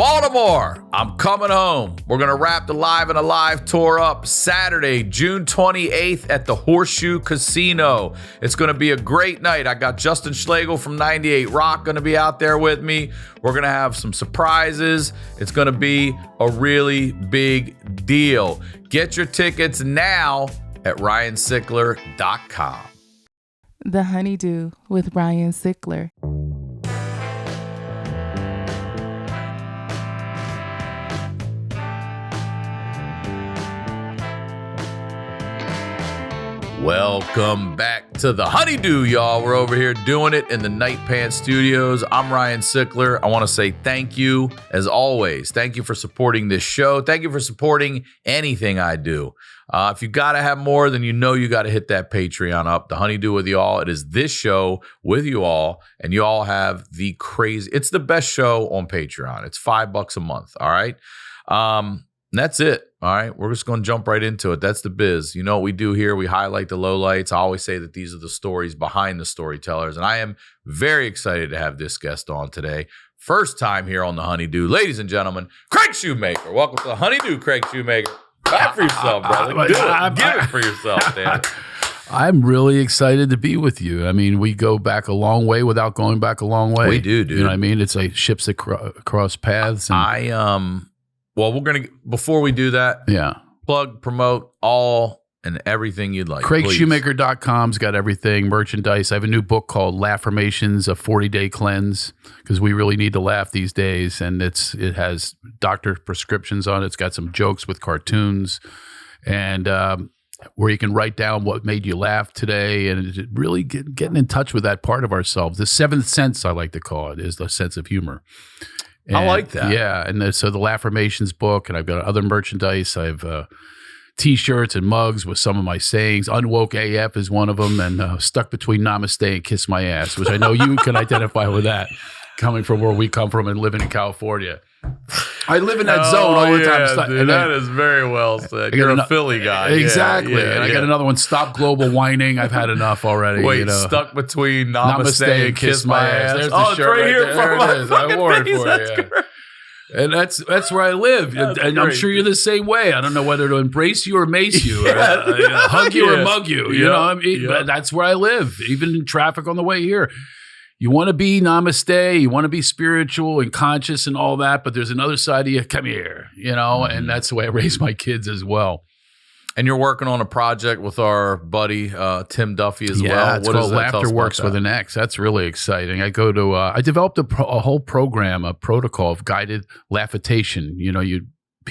Baltimore, I'm coming home. We're going to wrap the Live and Alive tour up Saturday, June 28th at the Horseshoe Casino. It's going to be a great night. I got Justin Schlegel from 98 Rock going to be out there with me. We're going to have some surprises. It's going to be a really big deal. Get your tickets now at RyanSickler.com. The HoneyDew with Ryan Sickler. Welcome back to the HoneyDew, y'all. We're over here doing it in the Night Pants Studios. I'm Ryan Sickler. I want to say thank you, as always. Thank you for supporting this show. Thank you for supporting anything I do. If you got to have more, then you know you got to hit that Patreon up. The HoneyDew with y'all. It is this show with you all, and you all have the crazy. It's the best show on Patreon. It's $5 a month. All right. And that's it. All right. We're just going to jump right into it. That's the biz. You know what we do here? We highlight the lowlights. I always say that these are the stories behind the storytellers. And I am very excited to have this guest on today. First time here on the HoneyDew. Ladies and gentlemen, Craig Shoemaker. Welcome to the HoneyDew, Craig Shoemaker. Clap for yourself, brother. Do it. Give it for yourself, Dan. I'm really excited to be with you. I mean, we go back a long way without going back a long way. We do, dude. You know what I mean? It's like ships that cross paths. And Well, we're going to, before we do that, plug, promote all and everything you'd like. CraigShoemaker.com's got everything, merchandise. I have a new book called Laffirmations, a 40-day cleanse, because we really need to laugh these days. And it has doctor prescriptions on it. It's got some jokes with cartoons and where you can write down what made you laugh today and really getting in touch with that part of ourselves. The seventh sense, I like to call it, is the sense of humor. And, I like that. Yeah. And so the Laffirmations book, and I've got other merchandise. I have T-shirts and mugs with some of my sayings. Unwoke AF is one of them, and Stuck Between Namaste and Kiss My Ass, which I know you can identify with that, coming from where we come from and living in California. I live in that zone all the time. Dude, that is very well said. You're a Philly guy. Exactly. I got another one, Stop Global Whining. I've had enough already. Wait, Stuck Between Namaste and Kiss My Ass. There's the shirt right here. There it is. I wore it for you. And that's where I live. And I'm sure you're the same way. I don't know whether to embrace you or mace you, or hug you or mug you. You know what I mean? But that's where I live, even in traffic on the way here. You want to be namaste, you want to be spiritual and conscious and all that, but there's another side of you, come here, and that's the way I raise my kids as well. And you're working on a project with our buddy Tim Duffy as well. Yeah, it's called Laughter Works with an X. That's really exciting. I developed a whole program, a protocol of guided laughitation.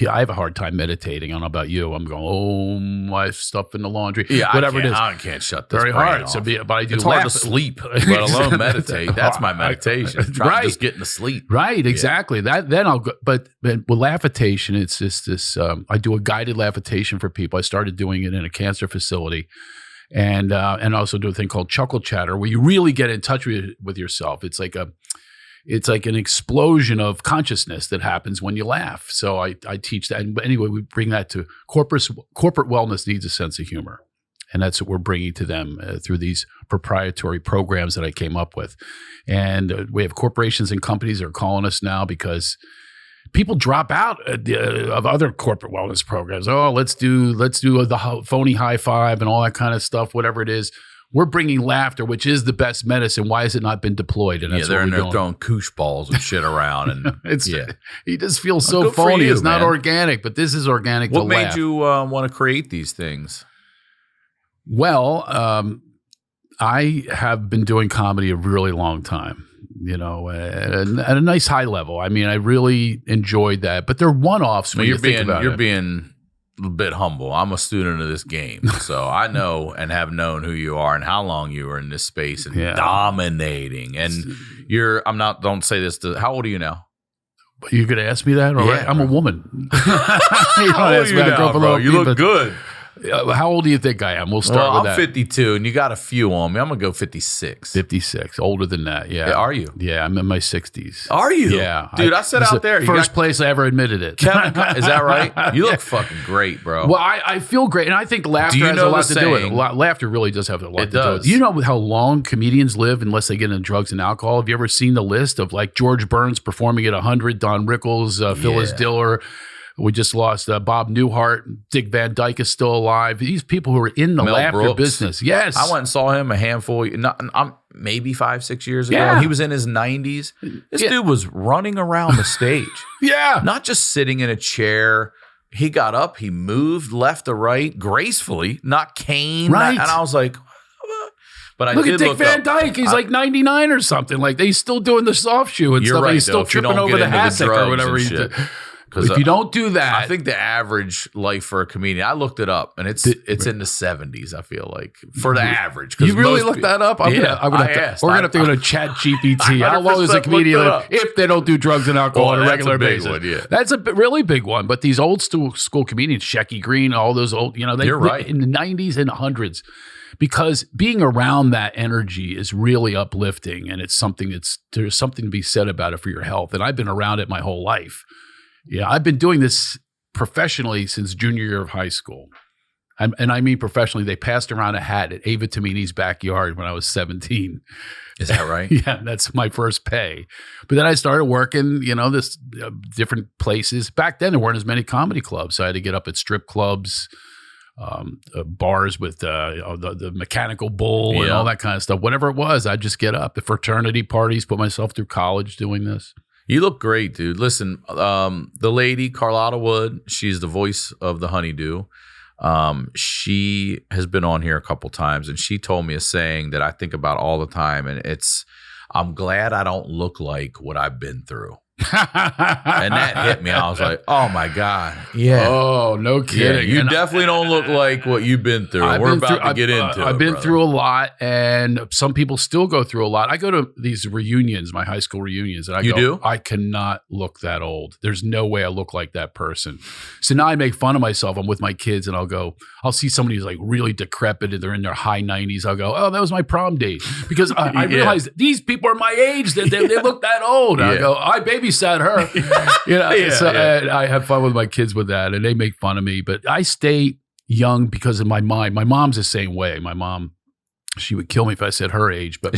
I have a hard time meditating. I don't know about you. I'm going, oh, my stuff in the laundry. Yeah, whatever it is. I can't shut this very hard. off. So, but I do. It's hard to sleep, let alone meditate. That's my meditation. Try just getting to sleep. Right, exactly. Yeah. Then I'll go. But with laughitation, it's just this. I do a guided laughitation for people. I started doing it in a cancer facility, and also do a thing called chuckle chatter, where you really get in touch with yourself. It's like an explosion of consciousness that happens when you laugh. So I teach that. But anyway, we bring that to corporate wellness needs a sense of humor. And that's what we're bringing to them through these proprietary programs that I came up with. And we have corporations and companies that are calling us now because people drop out of other corporate wellness programs. Oh, let's do the phony high five and all that kind of stuff, whatever it is. We're bringing laughter, which is the best medicine. Why has it not been deployed? And that's they're throwing koosh balls and shit around. And he just feels so phony. It's not organic, but this is organic. What made you want to create these things? Well, I have been doing comedy a really long time, at a nice high level. I mean, I really enjoyed that, but they're one-offs when you think about it. You're being a bit humble. I'm a student of this game, so I know and have known who you are and how long you were in this space and dominating. And don't say this how old are you now? You're going to ask me that? All right. I'm a woman. How old are you now, bro? You look good. How old do you think I am? We'll start with I'm that. 52, and you got a few on me. I'm gonna go 56. 56. Older than that. Yeah. Are you? Yeah, I'm in my 60s. Are you? Yeah, dude. I said this is out there. the first place I ever admitted it. Kevin, is that right? You look fucking great, bro. Well, I feel great, and I think laughter has a lot to do with it. Laughter really does have a lot to do with it. You know how long comedians live unless they get into drugs and alcohol? Have you ever seen the list of like George Burns performing at 100, Don Rickles, Phyllis Diller? We just lost Bob Newhart. Dick Van Dyke is still alive. These people who are in the Mel laughter Brooks. business. Yes. I went and saw him a handful, maybe 5-6 years ago. And he was in his 90s. This dude was running around the stage. Not just sitting in a chair. He got up, he moved left to right gracefully, not cane. Right. And I was like, but I look did at Dick look Van up. Dyke. He's like 99 or something. Like he's still doing the soft shoe and You're stuff. right, He's still though, if you tripping don't over get the into hassock or drugs whatever and he shit. did. If you don't do that, I think the average life for a comedian, I looked it up, and it's in the 70s. I feel like for the average. You really looked that up? We're gonna have to go to Chat GPT. How long does a comedian live if they don't do drugs and alcohol on a regular basis? One, That's a really big one. But these old school comedians, Shecky Green, all those old, they You're right. in the 90s and 100s. Because being around that energy is really uplifting, and it's something there's something to be said about it for your health. And I've been around it my whole life. Yeah, I've been doing this professionally since junior year of high school. And I mean professionally, they passed around a hat at Ava Tamini's backyard when I was 17. Is that right? Yeah, that's my first pay. But then I started working, this different places. Back then, there weren't as many comedy clubs. So I had to get up at strip clubs, bars with the mechanical bull and all that kind of stuff. Whatever it was, I'd just get up. The fraternity parties, put myself through college doing this. You look great, dude. Listen, the lady, Carlotta Wood, she's the voice of the HoneyDew. She has been on here a couple times, and she told me a saying that I think about all the time, and it's, I'm glad I don't look like what I've been through. And that hit me. I was like, oh my God. Yeah. Oh, no kidding. Yeah, you definitely don't look like what you've been through. We're about to get into it. I've been through a lot, and some people still go through a lot. I go to these reunions, my high school reunions, and I go, I cannot look that old. There's no way I look like that person. So now I make fun of myself. I'm with my kids, and I'll see somebody who's like really decrepit, and they're in their high 90s. I'll go, oh, that was my prom date. Because I realize these people are my age. They look that old. I go, I babysat her. And I have fun with my kids with that, and they make fun of me. But I stay young because of my mind. My mom's the same way. My mom, she would kill me if I said her age. But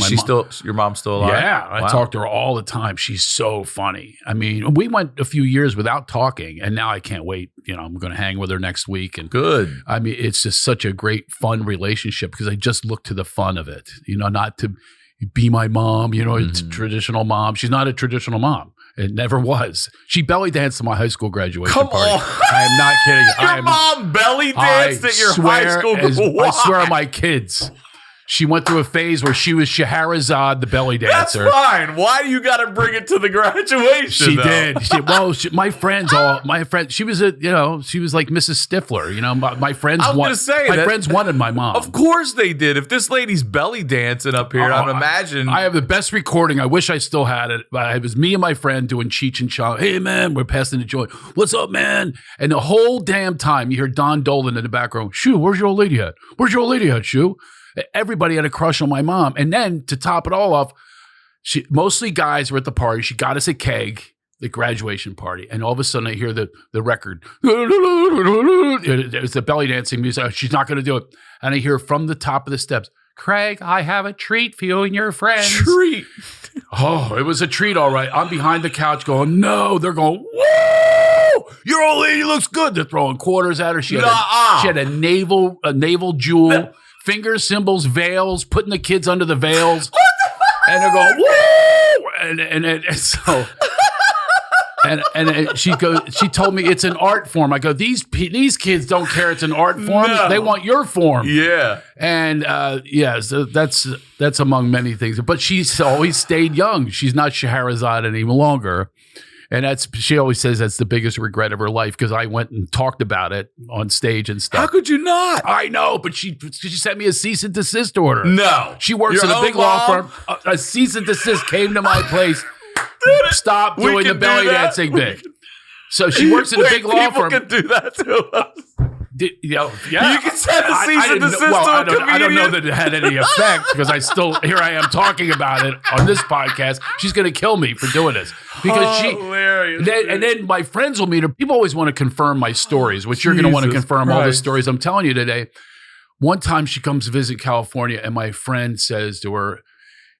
your mom's still alive? Yeah, I talk to her all the time. She's so funny. I mean, we went a few years without talking, and now I can't wait. I'm going to hang with her next week. And good. I mean, it's just such a great, fun relationship because I just look to the fun of it. Not to be my mom. It's a traditional mom. She's not a traditional mom. It never was. She belly danced at my high school graduation party. I am not kidding. Your mom belly danced at your high school? I swear on my kids. She went through a phase where she was Shahara, the belly dancer. That's fine. Why do you got to bring it to the graduation? She did. My friends, she was she was like Mrs. Stifler. My friends. Friends wanted my mom. Of course they did. If this lady's belly dancing up here, I'd imagine. I have the best recording. I wish I still had it. It was me and my friend doing Cheech and Chong. Hey man, we're passing the joint. What's up, man? And the whole damn time you hear Don Dolan in the background. Shoo, where's your old lady at? Where's your old lady at, Shoo? Everybody had a crush on my mom. And then to top it all off, mostly guys were at the party. She got us a keg, the graduation party. And all of a sudden I hear the record. It was the belly dancing music. She's not going to do it. And I hear from the top of the steps, Craig, I have a treat for you and your friends. Treat. Oh, it was a treat. All right. I'm behind the couch going, no. They're going, whoa, your old lady looks good. They're throwing quarters at her. She had a navel jewel. Finger symbols, veils, putting the kids under the veils. And they're going, woo! And she told me it's an art form. I go, these kids don't care it's an art form. No. They want your form. Yeah. And so that's among many things. But she's always stayed young. She's not Shahrazad any longer. And she always says that's the biggest regret of her life because I went and talked about it on stage and stuff. How could you not? I know, but she sent me a cease and desist order. No. She works in a big law firm. A cease and desist came to my place. Stop doing the belly dancing bit. So she works in a big law firm. People can do that to us. Yeah. You can send a cease and desist to a comedian. I don't know that it had any effect because here I am talking about it on this podcast. She's going to kill me for doing this because hilarious. And then my friends will meet her. People always want to confirm my stories, which you're going to want to confirm all the stories I'm telling you today. One time she comes to visit California and my friend says to her,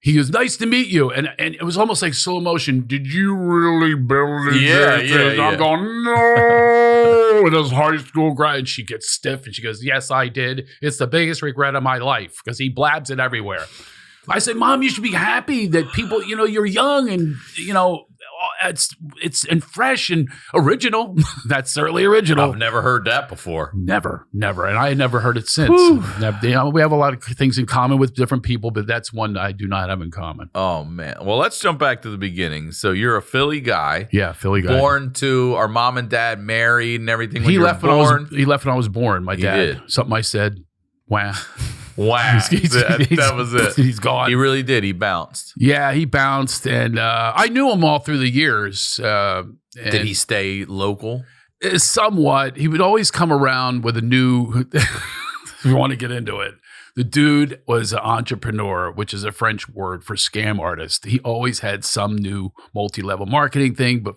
he goes, nice to meet you. And it was almost like slow motion. Did you really build it? Yeah. I'm going, no. With those high school grind. And she gets stiff and she goes, yes, I did. It's the biggest regret of my life because he blabs it everywhere. I said, Mom, you should be happy that people, you're young and, it's and fresh and original. That's certainly original. I've never heard that before. Never. And I had never heard it since. We have a lot of things in common with different people, but that's one I do not have in common. Oh, man. Well, let's jump back to the beginning. So you're a Philly guy. Yeah, Philly guy. Born to our mom and dad married and everything when he you were left born. He left when I was born, my dad. did. Something I said, wow. Wow. That was it. He's gone. He really did. He bounced. Yeah, he bounced. And I knew him all through the years. Did he stay local? Somewhat. He would always come around with a new, if you want to get into it. The dude was an entrepreneur, which is a French word for scam artist. He always had some new multi-level marketing thing, but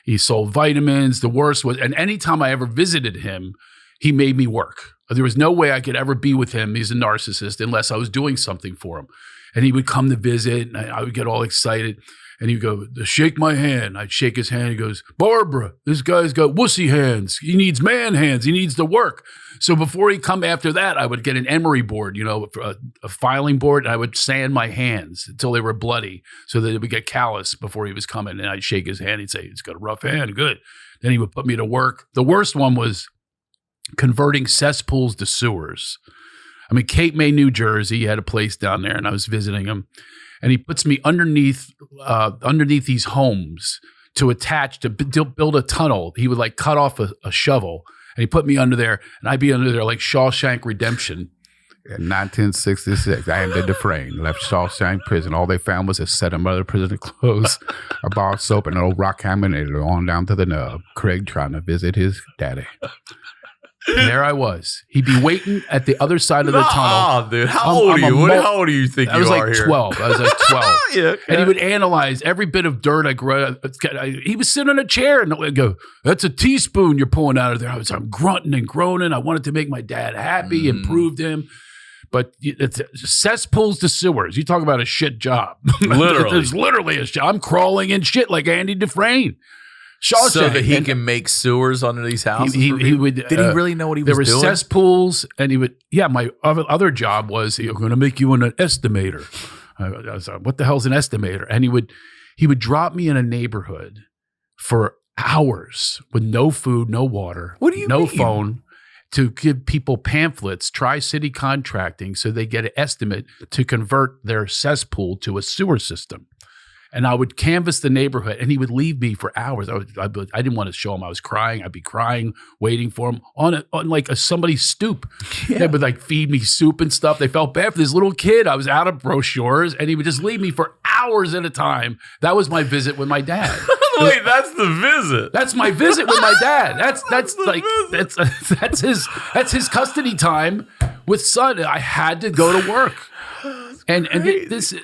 he sold vitamins. The worst was, and anytime I ever visited him, he made me work. There was no way I could ever be with him. He's a narcissist unless I was doing something for him. And he would come to visit and I would get all excited. And he'd go, shake my hand. I'd shake his hand. He goes, Barbara, this guy's got wussy hands. He needs man hands. He needs to work. So before he'd come after that, I would get an emery board, a filing board. And I would sand my hands until they were bloody so that it would get callous before he was coming. And I'd shake his hand. He'd say, he's got a rough hand. Good. Then he would put me to work. The worst one was converting cesspools to sewers. I mean, Cape May, New Jersey, he had a place down there, and I was visiting him. And he puts me underneath these homes to attach to build a tunnel. He would cut off a shovel, and he put me under there, and I'd be under there like Shawshank Redemption. In 1966, I entered the frame, left Shawshank prison. All they found was a set of mother prison clothes, a bar of soap, and an old rock hammer on down to the nub. Craig trying to visit his daddy. And there I was. He'd be waiting at the other side of the tunnel. Oh, dude. How old are you? How old do you think you are here? I was like 12. Yeah, okay. And he would analyze every bit of dirt I grew. He would sit on a chair and I'd go, that's a teaspoon you're pulling out of there. I'm grunting and groaning. I wanted to make my dad happy and prove to him. But it's cesspools to sewers. You talk about a shit job. Literally. It's literally a shit. I'm crawling in shit like Andy Dufresne. Shawshank. So that he can make sewers under these houses? He would. Did he really know what he was doing? There were cesspools, and he would. Yeah, my other job was, I'm going to make you an estimator. I was like, what the hell's an estimator? And he would drop me in a neighborhood for hours with no food, no water, what do you no mean? phone, to give people pamphlets, Tri-City contracting, so they get an estimate to convert their cesspool to a sewer system. And I would canvass the neighborhood, and he would leave me for hours. I didn't want to show him I was crying. I'd be crying, waiting for him on somebody's stoop. Yeah. They would feed me soup and stuff. They felt bad for this little kid. I was out of brochures, and he would just leave me for hours at a time. That was my visit with my dad. Wait, that's the visit. That's my visit with my dad. That's his custody time with son. I had to go to work. And this,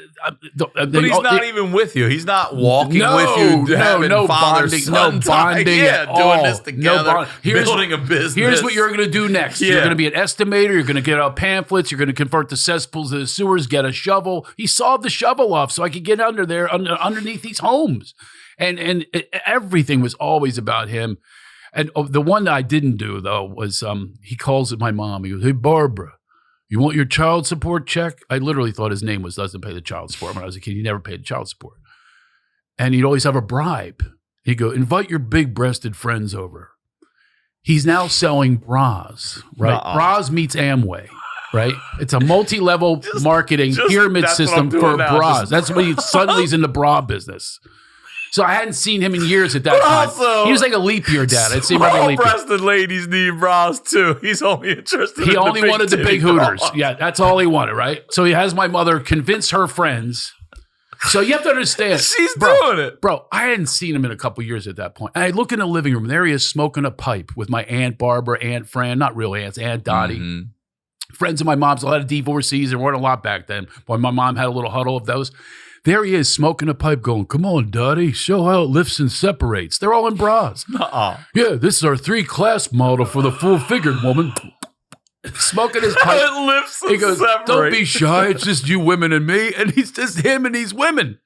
but he's not even with you. He's not walking with you, having father-son time. Yeah, doing this together, building a business. Here's what you're going to do next. Yeah. You're going to be an estimator. You're going to get out pamphlets. You're going to convert the cesspools to the sewers. Get a shovel. He sawed the shovel off so I could get under there, underneath these homes. And everything was always about him. And the one that I didn't do though was he calls my mom. He goes, "Hey Barbara, you want your child support check?" I literally thought his name was doesn't pay the child support. When I was a kid, he never paid the child support. And he'd always have a bribe. He'd go, "Invite your big-breasted friends over." He's now selling bras, right? Bras meets Amway, right? It's a multi-level marketing pyramid system for bras. That's when he suddenly is in the bra business. So I hadn't seen him in years at that time. Also, he was like a leap year dad. I'd see him every leap year. Small-breasted ladies need bras too. He's only interested. He only wanted the big hooters. Yeah, that's all he wanted, right? So he has my mother convince her friends So you have to understand. She's doing it. Bro, I hadn't seen him in a couple years at that point. And I look in the living room, and there he is smoking a pipe with my Aunt Barbara, Aunt Fran, not real aunts, Aunt Dottie. Mm-hmm. Friends of my mom's, a lot of divorcees. There weren't a lot back then. But my mom had a little huddle of those. There he is smoking a pipe going, come on, Dottie, show how it lifts and separates. They're all in bras. Yeah, this is our 3-class model for the full-figured woman. Smoking his pipe. It lifts and he goes, separates. Don't be shy. It's just you women and me. And he's just him and these women.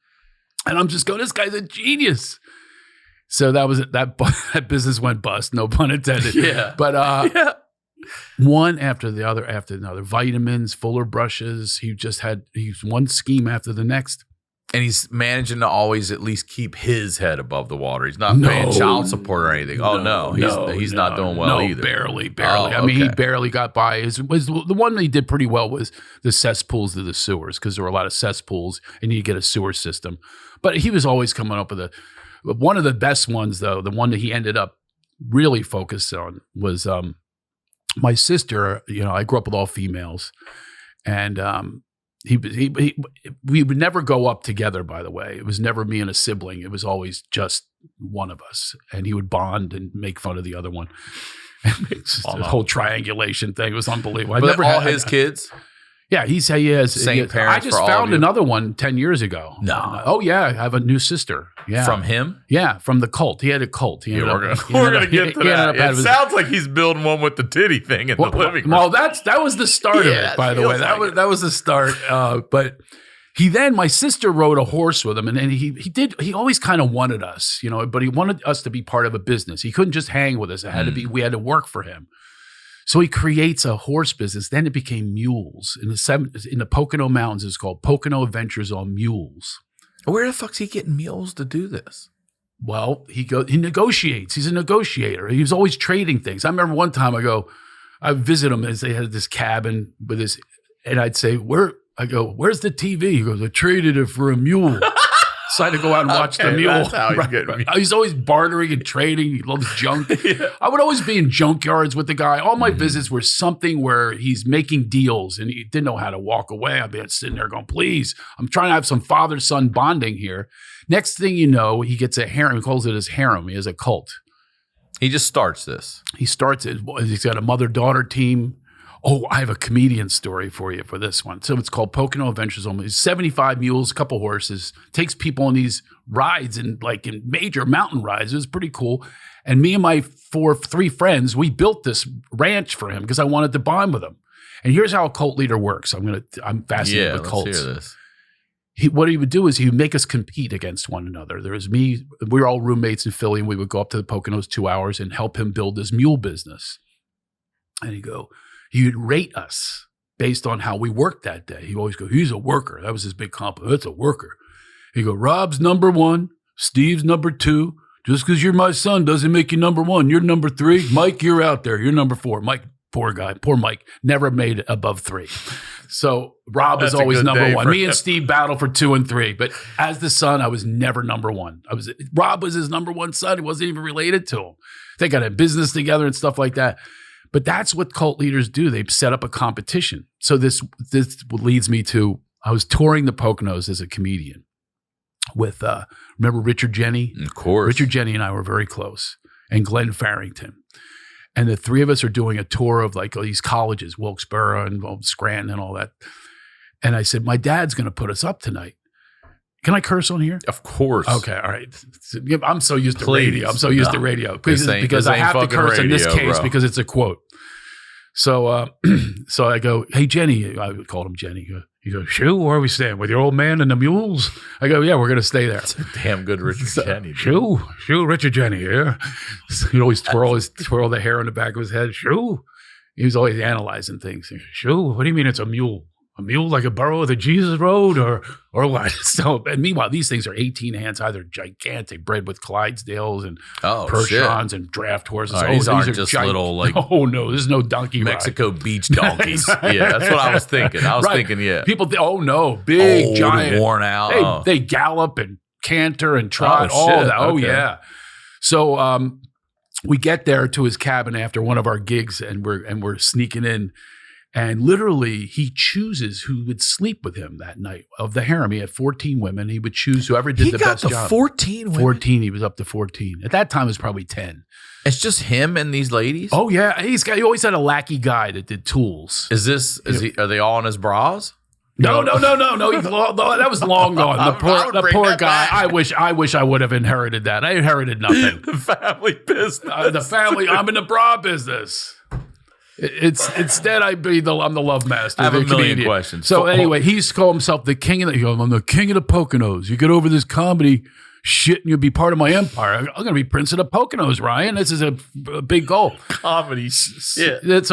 And I'm just going, this guy's a genius. So that was it. That business went bust. No pun intended. Yeah. But one after the other, vitamins, Fuller brushes. He's one scheme after the next. And he's managing to always at least keep his head above the water. He's not paying child support or anything. He's not doing well either. Barely. Oh, I mean, he barely got by. The one that he did pretty well was the cesspools to the sewers, because there were a lot of cesspools and you get a sewer system. But he was always coming up with one of the best ones, though, the one that he ended up really focused on was my sister. I grew up with all females, and we would never go up together, by the way. It was never me and a sibling. It was always just one of us. And he would bond and make fun of the other one. It's just a whole triangulation thing. It was unbelievable. But all his kids? Yeah, he has. Same parents. I just found another one 10 years ago. No. Oh, yeah. I have a new sister. Yeah. From him? Yeah, from the cult. He had a cult. We're going to get to that. It sounds like he's building one with the titty thing in the living room. Well, that was the start of it, by the way. That was the start. But my sister rode a horse with him, and he always kind of wanted us, but he wanted us to be part of a business. He couldn't just hang with us. It had to be, we had to work for him. So he creates a horse business. Then it became mules. In the Pocono Mountains, it's called Pocono Adventures on Mules. Where the fuck's he getting mules to do this? Well, he negotiates. He's a negotiator. He was always trading things. I remember one time I visit him as they had this cabin with his, and I'd say, where's the TV? He goes, I traded it for a mule. So I had to go out and watch the mule. That's how he's getting me. He's always bartering and trading. He loves junk. Yeah. I would always be in junkyards with the guy. All my visits were something where he's making deals and he didn't know how to walk away. I'd be sitting there going, please, I'm trying to have some father-son bonding here. Next thing you know, he gets a harem. He calls it his harem. He has a cult. He just starts this. He starts it. He's got a mother-daughter team. Oh, I have a comedian story for you for this one. So it's called Pocono Adventures. It's 75 mules, a couple horses, takes people on these rides in major mountain rides. It was pretty cool. And me and my three friends, we built this ranch for him because I wanted to bond with him. And here's how a cult leader works. I'm fascinated with cults. Let's hear this. What he would do is he would make us compete against one another. There was me. We were all roommates in Philly, and we would go up to the Poconos 2 hours and help him build his mule business. And he would rate us based on how we worked that day. He'd always go, he's a worker. That was his big compliment. That's a worker. He'd go, Rob's number 1, Steve's number 2. Just because you're my son doesn't make you number 1. You're number 3. Mike, you're out there. You're number 4. Mike, poor guy, poor Mike, never made it above 3. So Rob was always number 1. Me and Steve battled for 2 and 3. But as the son, I was never number 1. Rob was his number 1 son. He wasn't even related to him. They got a business together and stuff like that. But that's what cult leaders do. They set up a competition. So this leads me to, I was touring the Poconos as a comedian with, remember Richard Jenny? Of course. Richard Jenny and I were very close. And Glenn Farrington. And the three of us are doing a tour of all these colleges, Wilkes-Barre and Scranton and all that. And I said, my dad's going to put us up tonight. Can I curse on here? Of course. Okay, all right. I'm so used to radio. I'm so used to radio because I have to curse in this case because it's a quote. So so I go, hey, Jenny. I called him Jenny. He goes, Shoo, where are we staying? With your old man and the mules? I go, yeah, we're going to stay there. That's a damn good Richard Jenny. Shoo, Richard Jenny, yeah. He'd always twirl the hair on the back of his head. Shoo. He was always analyzing things. Shoo, what do you mean it's a mule? A mule like a burro of the Jesus Road or what? So, and meanwhile, these things are 18 hands high. They're gigantic, bred with Clydesdales and Percherons and draft horses. These aren't just little Oh no, this is no donkey Mexico beach donkeys. Yeah, that's what I was thinking. I was thinking, yeah. People, big, old, giant, worn out. They gallop and canter and trot. All that. Oh yeah. So we get there to his cabin after one of our gigs, and we're sneaking in. And literally, he chooses who would sleep with him that night. Of the harem, he had 14 women. He would choose whoever did the best job. 14 women? 14. He was up to 14. At that time, it was probably 10. It's just him and these ladies? Oh, yeah. He always had a lackey guy that did tools. Are they all in his bras? No. That was long gone. The poor guy. Back. I wish I would have inherited that. I inherited nothing. The family business. I'm in the bra business. Instead I'm the love master. I have a million questions. So anyway, he's called himself the king of I'm the king of the Poconos. You get over this comedy shit and you'll be part of my empire. I'm going to be Prince of the Poconos, Ryan. This is a big goal. Comedy shit. That's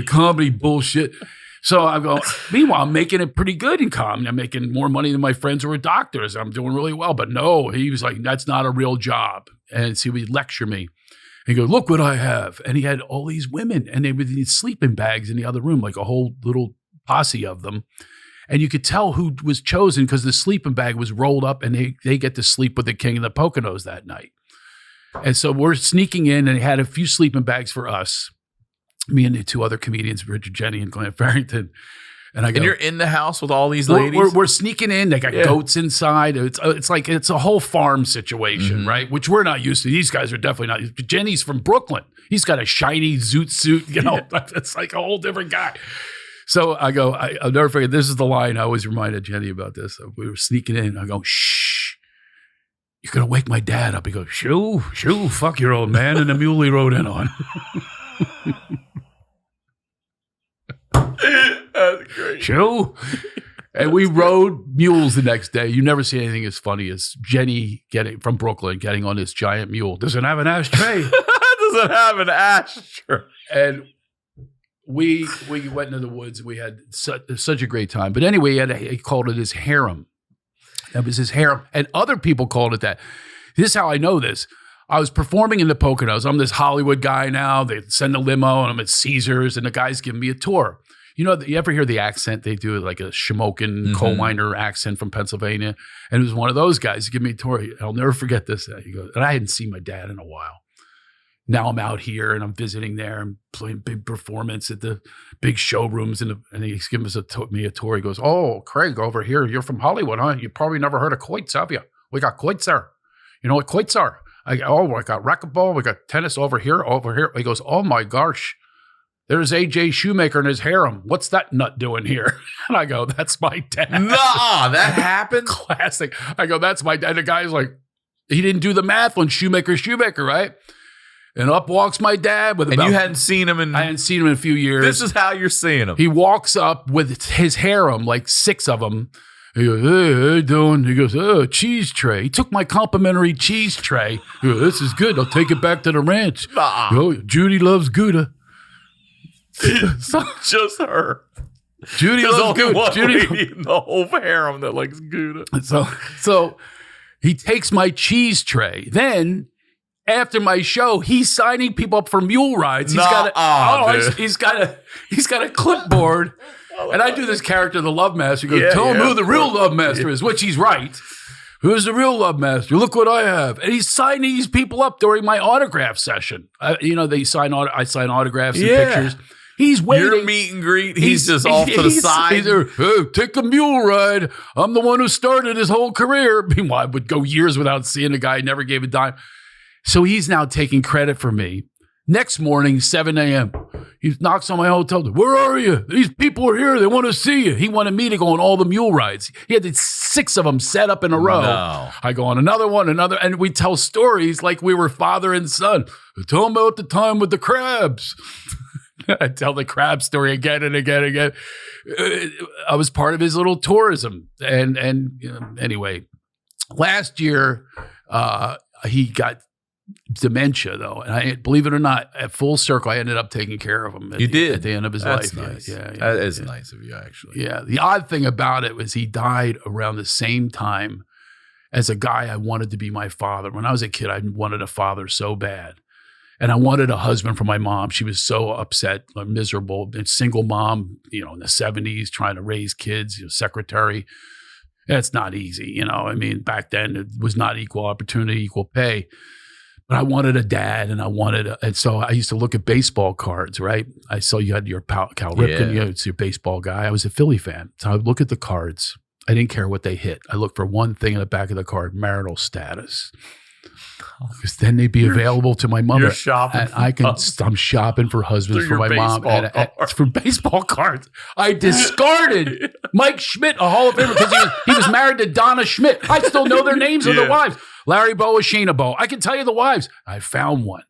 comedy bullshit. So I go, meanwhile, I'm making it pretty good in comedy. I'm making more money than my friends who are doctors. I'm doing really well. But no, he was like, that's not a real job. And so he would lecture me. He goes, look what I have. And he had all these women, and they were these sleeping bags in the other room, like a whole little posse of them. And you could tell who was chosen because the sleeping bag was rolled up, and they get to sleep with the king of the Poconos that night. And so we're sneaking in, and they had a few sleeping bags for us, me and the two other comedians, Richard Jenny and Glenn Farrington. And I go, and you're in the house with all these ladies? We're sneaking in. They got goats inside. It's like it's a whole farm situation, right? Which we're not used to. These guys are definitely not used to. Jenny's from Brooklyn. He's got a shiny zoot suit. It's like a whole different guy. So I go, I'll never forget. This is the line I always reminded Jenny about this. We were sneaking in. I go, shh. You're going to wake my dad up. He goes, shoo, fuck your old man. And the mule he rode in on. That's great. Shoo. And we rode mules the next day. You never see anything as funny as Jenny from Brooklyn getting on this giant mule. Does it have an ashtray? Does it have an ashtray? And we went into the woods. We had such a great time. But anyway, he called it his harem. That was his harem. And other people called it that. This is how I know this. I was performing in the Poconos. I'm this Hollywood guy now. They send a limo, and I'm at Caesars, and the guy's giving me a tour. You know, you ever hear the accent? They do like a Shamokin coal miner accent from Pennsylvania. And it was one of those guys give me a tour. I'll never forget this. He goes, and I hadn't seen my dad in a while. Now I'm out here and I'm visiting there and playing big performance at the big showrooms. And he's giving me a tour. He goes, oh, Craig, over here, you're from Hollywood, huh? You probably never heard of quoits, have you? We got quoits there. You know what quoits are? I got racquetball. We got tennis over here. He goes, oh my gosh. There's AJ Shoemaker in his harem. What's that nut doing here? And I go, that's my dad. Nuh-uh, that happened? Classic. I go, that's my dad. The guy's like, he didn't do the math on Shoemaker, right? And up walks my dad with you hadn't seen him in... I hadn't seen him in a few years. This is how you're seeing him. He walks up with his harem, like 6 of them. He goes, hey, how you doing? He goes, oh, cheese tray. He took my complimentary cheese tray. He goes, this is good. I'll take it back to the ranch. Oh, Judy loves Gouda. Just her. Judy loves Gouda. Judy in the whole harem that likes Gouda. So he takes my cheese tray. Then after my show, he's signing people up for mule rides. He's got a clipboard. And I do this character, the Love Master. He goes, tell him who the real Love Master is, which he's right. Who's the real Love Master? Look what I have. And he's signing these people up during my autograph session. I sign autographs and pictures. He's waiting. Your meet and greet. He's just off to the side. He's there, hey, take a mule ride. I'm the one who started his whole career. Meanwhile, I would go years without seeing a guy. Never gave a dime. So he's now taking credit for me. Next morning, 7 a.m., he knocks on my hotel door. Where are you? These people are here. They want to see you. He wanted me to go on all the mule rides. He had 6 of them set up in a row. No. I go on another one, and we tell stories like we were father and son. Tell him about the time with the crabs. I tell the crab story again and again and again. I was part of his little tourism. And anyway, last year, he got dementia, though. And believe it or not, at full circle, I ended up taking care of him at the end of his life. Nice. Yeah, that is nice of you, actually. Yeah. The odd thing about it was he died around the same time as a guy I wanted to be my father. When I was a kid, I wanted a father so bad. And I wanted a husband for my mom. She was so upset, miserable, a single mom, in the 70s, trying to raise kids, secretary. That's not easy, I mean, back then it was not equal opportunity, equal pay. But I wanted a dad, and and so I used to look at baseball cards, right? I saw you had your Cal Ripken, it's your baseball guy. I was a Philly fan. So I would look at the cards. I didn't care what they hit. I looked for one thing in the back of the card, marital status. Because then they'd be available to my mother. You're shopping. And I'm shopping for husbands for my mom. And for baseball cards. I discarded Mike Schmidt, a Hall of Famer, because he was married to Donna Schmidt. I still know their names of the wives. Larry Bowa, Sheena Bowa. I can tell you the wives. I found one.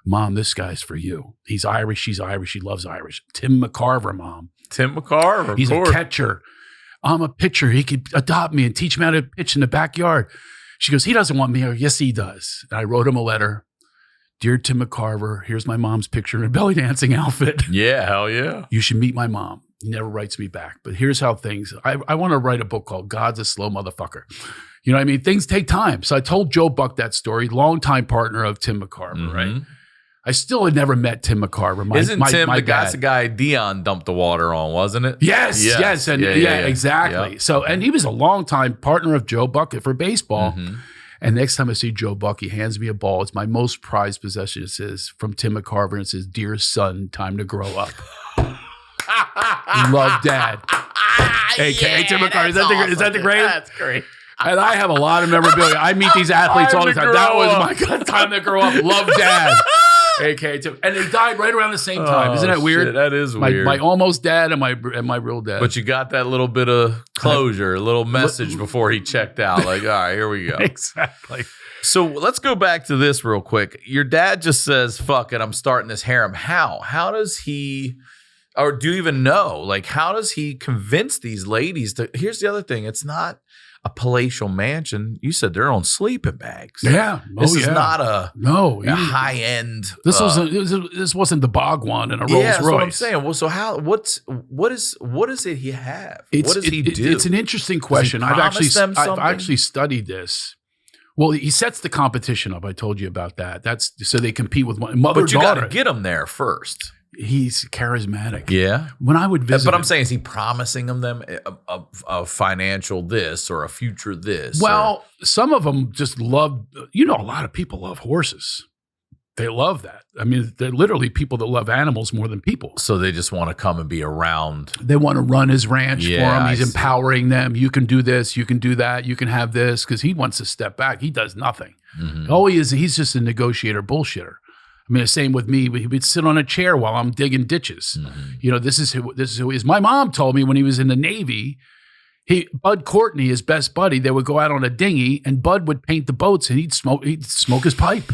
Mom, this guy's for you. He's Irish. She's Irish. She loves Irish. Tim McCarver, Mom. Tim McCarver. He's a catcher. I'm a pitcher. He could adopt me and teach me how to pitch in the backyard. She goes, he doesn't want me. I go, yes, he does. And I wrote him a letter. Dear Tim McCarver, here's my mom's picture in a belly dancing outfit. Yeah, hell yeah. You should meet my mom. He never writes me back. But here's how I want to write a book called God's a Slow Motherfucker. You know what I mean? Things take time. So I told Joe Buck that story, longtime partner of Tim McCarver, right? I still had never met Tim McCarver. Isn't Tim that's the guy Dion dumped the water on, wasn't it? Yes. And exactly. Yep. So, and he was a longtime partner of Joe Buck for baseball. And next time I see Joe Buck, he hands me a ball. It's my most prized possession. It says from Tim McCarver, and it says, "Dear son, time to grow up." Love, Dad. AKA Tim McCarver. Is that the greatest? That's great. And I have a lot of memorabilia. I meet these athletes all the time. That was my time to grow up. Love, Dad. AKA Tim. And they died right around the same time. Isn't that weird? Shit, that is weird. My almost dad and my real dad. But you got that little bit of closure, a little message before he checked out. Like, all right, here we go. Exactly. So let's go back to this real quick. Your dad just says, fuck it, I'm starting this harem. How? How does he, or do you even know? Like, how does he convince these ladies to, here's the other thing. It's not a palatial mansion. You said they're on sleeping bags. Yeah. This is not a high end. This wasn't the Bhagwan in a Rolls Royce. That's what I'm saying. Well, so what is it he have? What does he do? It's an interesting question. I've actually studied this. Well, he sets the competition up. I told you about that. That's so they compete with one mother. But you got to get him there first. He's charismatic. Yeah. When I would visit, but I'm saying, is he promising them a financial this or a future this? Well, some of them just love. A lot of people love horses. They love that. I mean, they're literally people that love animals more than people. So they just want to come and be around. They want to run his ranch for him. He's empowering them. You can do this. You can do that. You can have this, because he wants to step back. He does nothing. All he is, he's just a negotiator bullshitter. I mean, the same with me. He would sit on a chair while I'm digging ditches. This is who he is. My mom told me when he was in the Navy, Bud Courtney, his best buddy, they would go out on a dinghy, and Bud would paint the boats, and he'd smoke his pipe.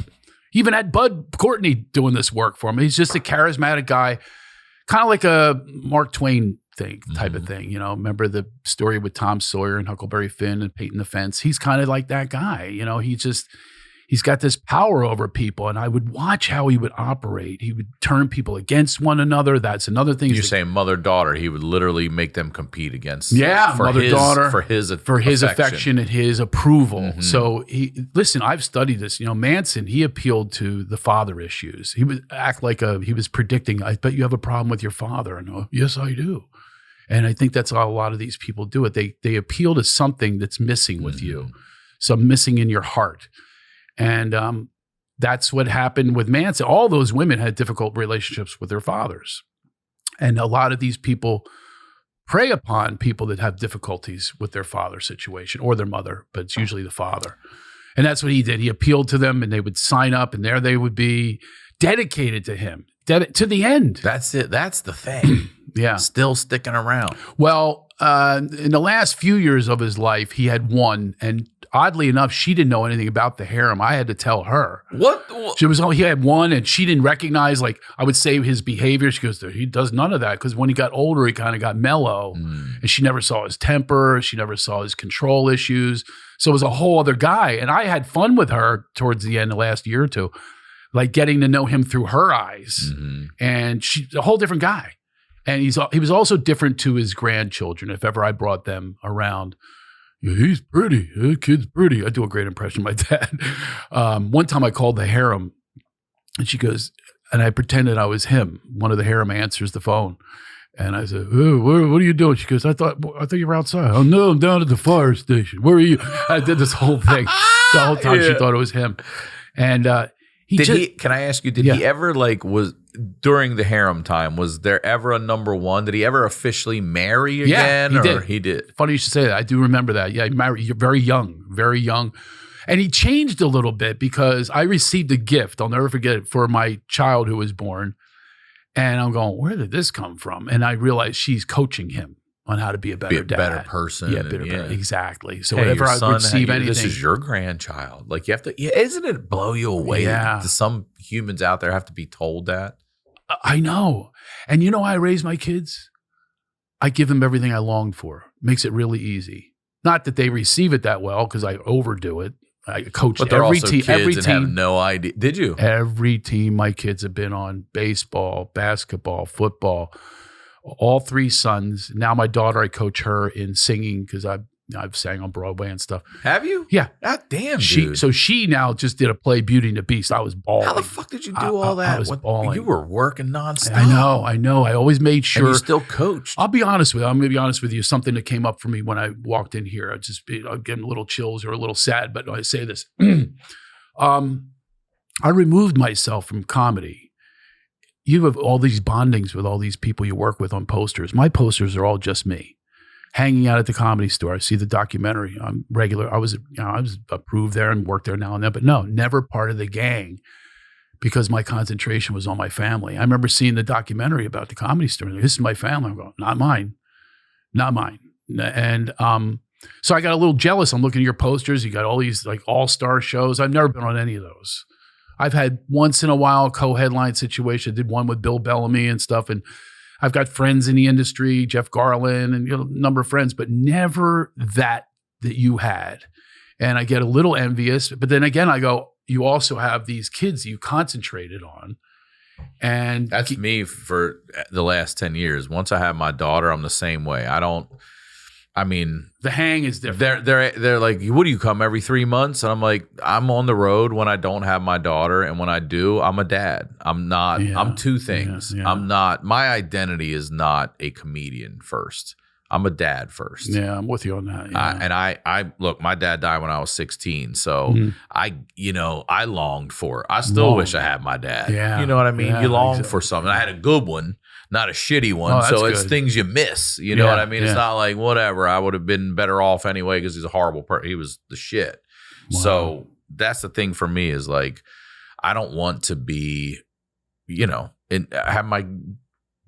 He even had Bud Courtney doing this work for him. He's just a charismatic guy, kind of like a Mark Twain type of thing. Remember the story with Tom Sawyer and Huckleberry Finn and painting the fence? He's kind of like that guy. He's got this power over people, and I would watch how he would operate. He would turn people against one another. That's another thing. You're saying mother-daughter. He would literally make them compete against. Yeah, mother-daughter. For his affection and his approval. So listen, I've studied this. Manson, he appealed to the father issues. He would act like he was predicting, I bet you have a problem with your father. And yes, I do. And I think that's how a lot of these people do it. They appeal to something that's missing with you, some missing in your heart. And that's what happened with Manson. All those women had difficult relationships with their fathers. And a lot of these people prey upon people that have difficulties with their father situation or their mother, but it's usually the father. And that's what he did. He appealed to them, and they would sign up, and there they would be dedicated to him, to the end. That's it. That's the thing. Yeah. Still sticking around. Well, in the last few years of his life, he had one, and oddly enough, she didn't know anything about the harem. I had to tell her. What? He had one, and she didn't recognize, I would say, his behavior. She goes, he does none of that, because when he got older, he kind of got mellow, and she never saw his temper. She never saw his control issues. So it was a whole other guy, and I had fun with her towards the end, the last year or two, getting to know him through her eyes, and she's a whole different guy. And he was also different to his grandchildren. If ever I brought them around, he's pretty. The kid's pretty. I do a great impression of my dad. One time I called the harem, and she goes, and I pretended I was him. One of the harem answers the phone, and I said, "Oh, what are you doing?" She goes, "I thought you were outside." "Oh no, I'm down at the fire station. Where are you?" I did this whole thing. The whole time she thought it was him, and Can I ask you, did he ever was during the harem time, was there ever a number one? Did he ever officially marry again? Yeah, he did. Funny you should say that. I do remember that. Yeah, he married very young. And he changed a little bit because I received a gift. I'll never forget it, for my child who was born. And I'm going, where did this come from? And I realized she's coaching him on how to be a better dad. Better person. Yeah, better. Exactly. So whenever I receive anything. This is your grandchild. You have to, isn't it blow you away? Yeah. Some humans out there have to be told that. I know. And you know how I raise my kids? I give them everything I longed for. Makes it really easy. Not that they receive it that well because I overdo it. I coached every team. Every team have no idea. Did you? Every team my kids have been on: baseball, basketball, football. All three sons. Now my daughter, I coach her in singing because I've sang on Broadway and stuff. Have you? Yeah. God damn, dude. So she now just did a play, Beauty and the Beast. I was bawling. How the fuck did you do all that? I was bawling. You were working nonstop. I know. I always made sure. And you still coached. I'm going to be honest with you. Something that came up for me when I walked in here. I'm getting a little chills or a little sad, but I say this. I removed myself from comedy. You have all these bondings with all these people you work with on posters. My posters are all just me. Hanging out at the Comedy Store. I see the documentary. I'm regular. I was approved there and worked there now and then, but no, never part of the gang because my concentration was on my family. I remember seeing the documentary about the Comedy Store. This is my family. I'm going, not mine. And so I got a little jealous. I'm looking at your posters. You got all these all-star shows. I've never been on any of those. I've had once in a while co-headline situation. I did one with Bill Bellamy and stuff, and I've got friends in the industry, Jeff Garland, and a number of friends, but never that you had. And I get a little envious, but then again, I go, you also have these kids you concentrated on. And that's me for the last 10 years. Once I have my daughter, I'm the same way. The hang is different. They're like, what do you come every 3 months? And I'm like, I'm on the road when I don't have my daughter. And when I do, I'm a dad. I'm not, I'm two things. Yeah. My identity is not a comedian first. I'm a dad first. Yeah, I'm with you on that. Yeah. I look, my dad died when I was 16. So I longed for it. I still wish I had my dad. Yeah. You know what I mean? Yeah, you long for something. I had a good one, not a shitty one. So it's things you miss. You know what I mean? It's not like whatever. I would have been better off anyway because he's a horrible person. He was the shit. Wow. So that's the thing for me is I don't want to be, have my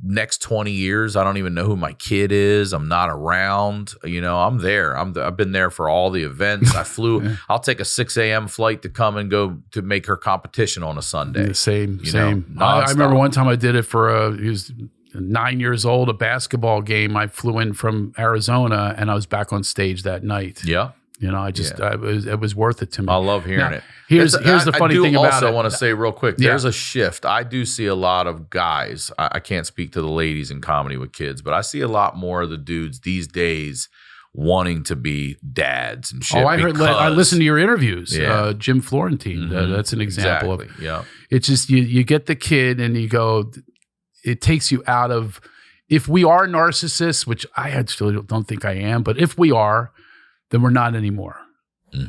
next 20 years, I don't even know who my kid is. I'm not around. I'm there. I've been there for all the events. I flew. I'll take a 6 a.m. flight to come and go to make her competition on a Sunday. The same. I remember one time I did it for he was 9 years old, a basketball game. I flew in from Arizona and I was back on stage that night. Yeah. It was worth it to me. I love hearing it. Here's the funny thing about it. I also want to say real quick, there's a shift. I do see a lot of guys. I can't speak to the ladies in comedy with kids, but I see a lot more of the dudes these days wanting to be dads and shit. I listened to your interviews. Yeah. Jim Florentine. That's an example of it. Yeah. It's just you get the kid and you go, it takes you out of, if we are narcissists, which I actually don't think I am, but if we are, then we're not anymore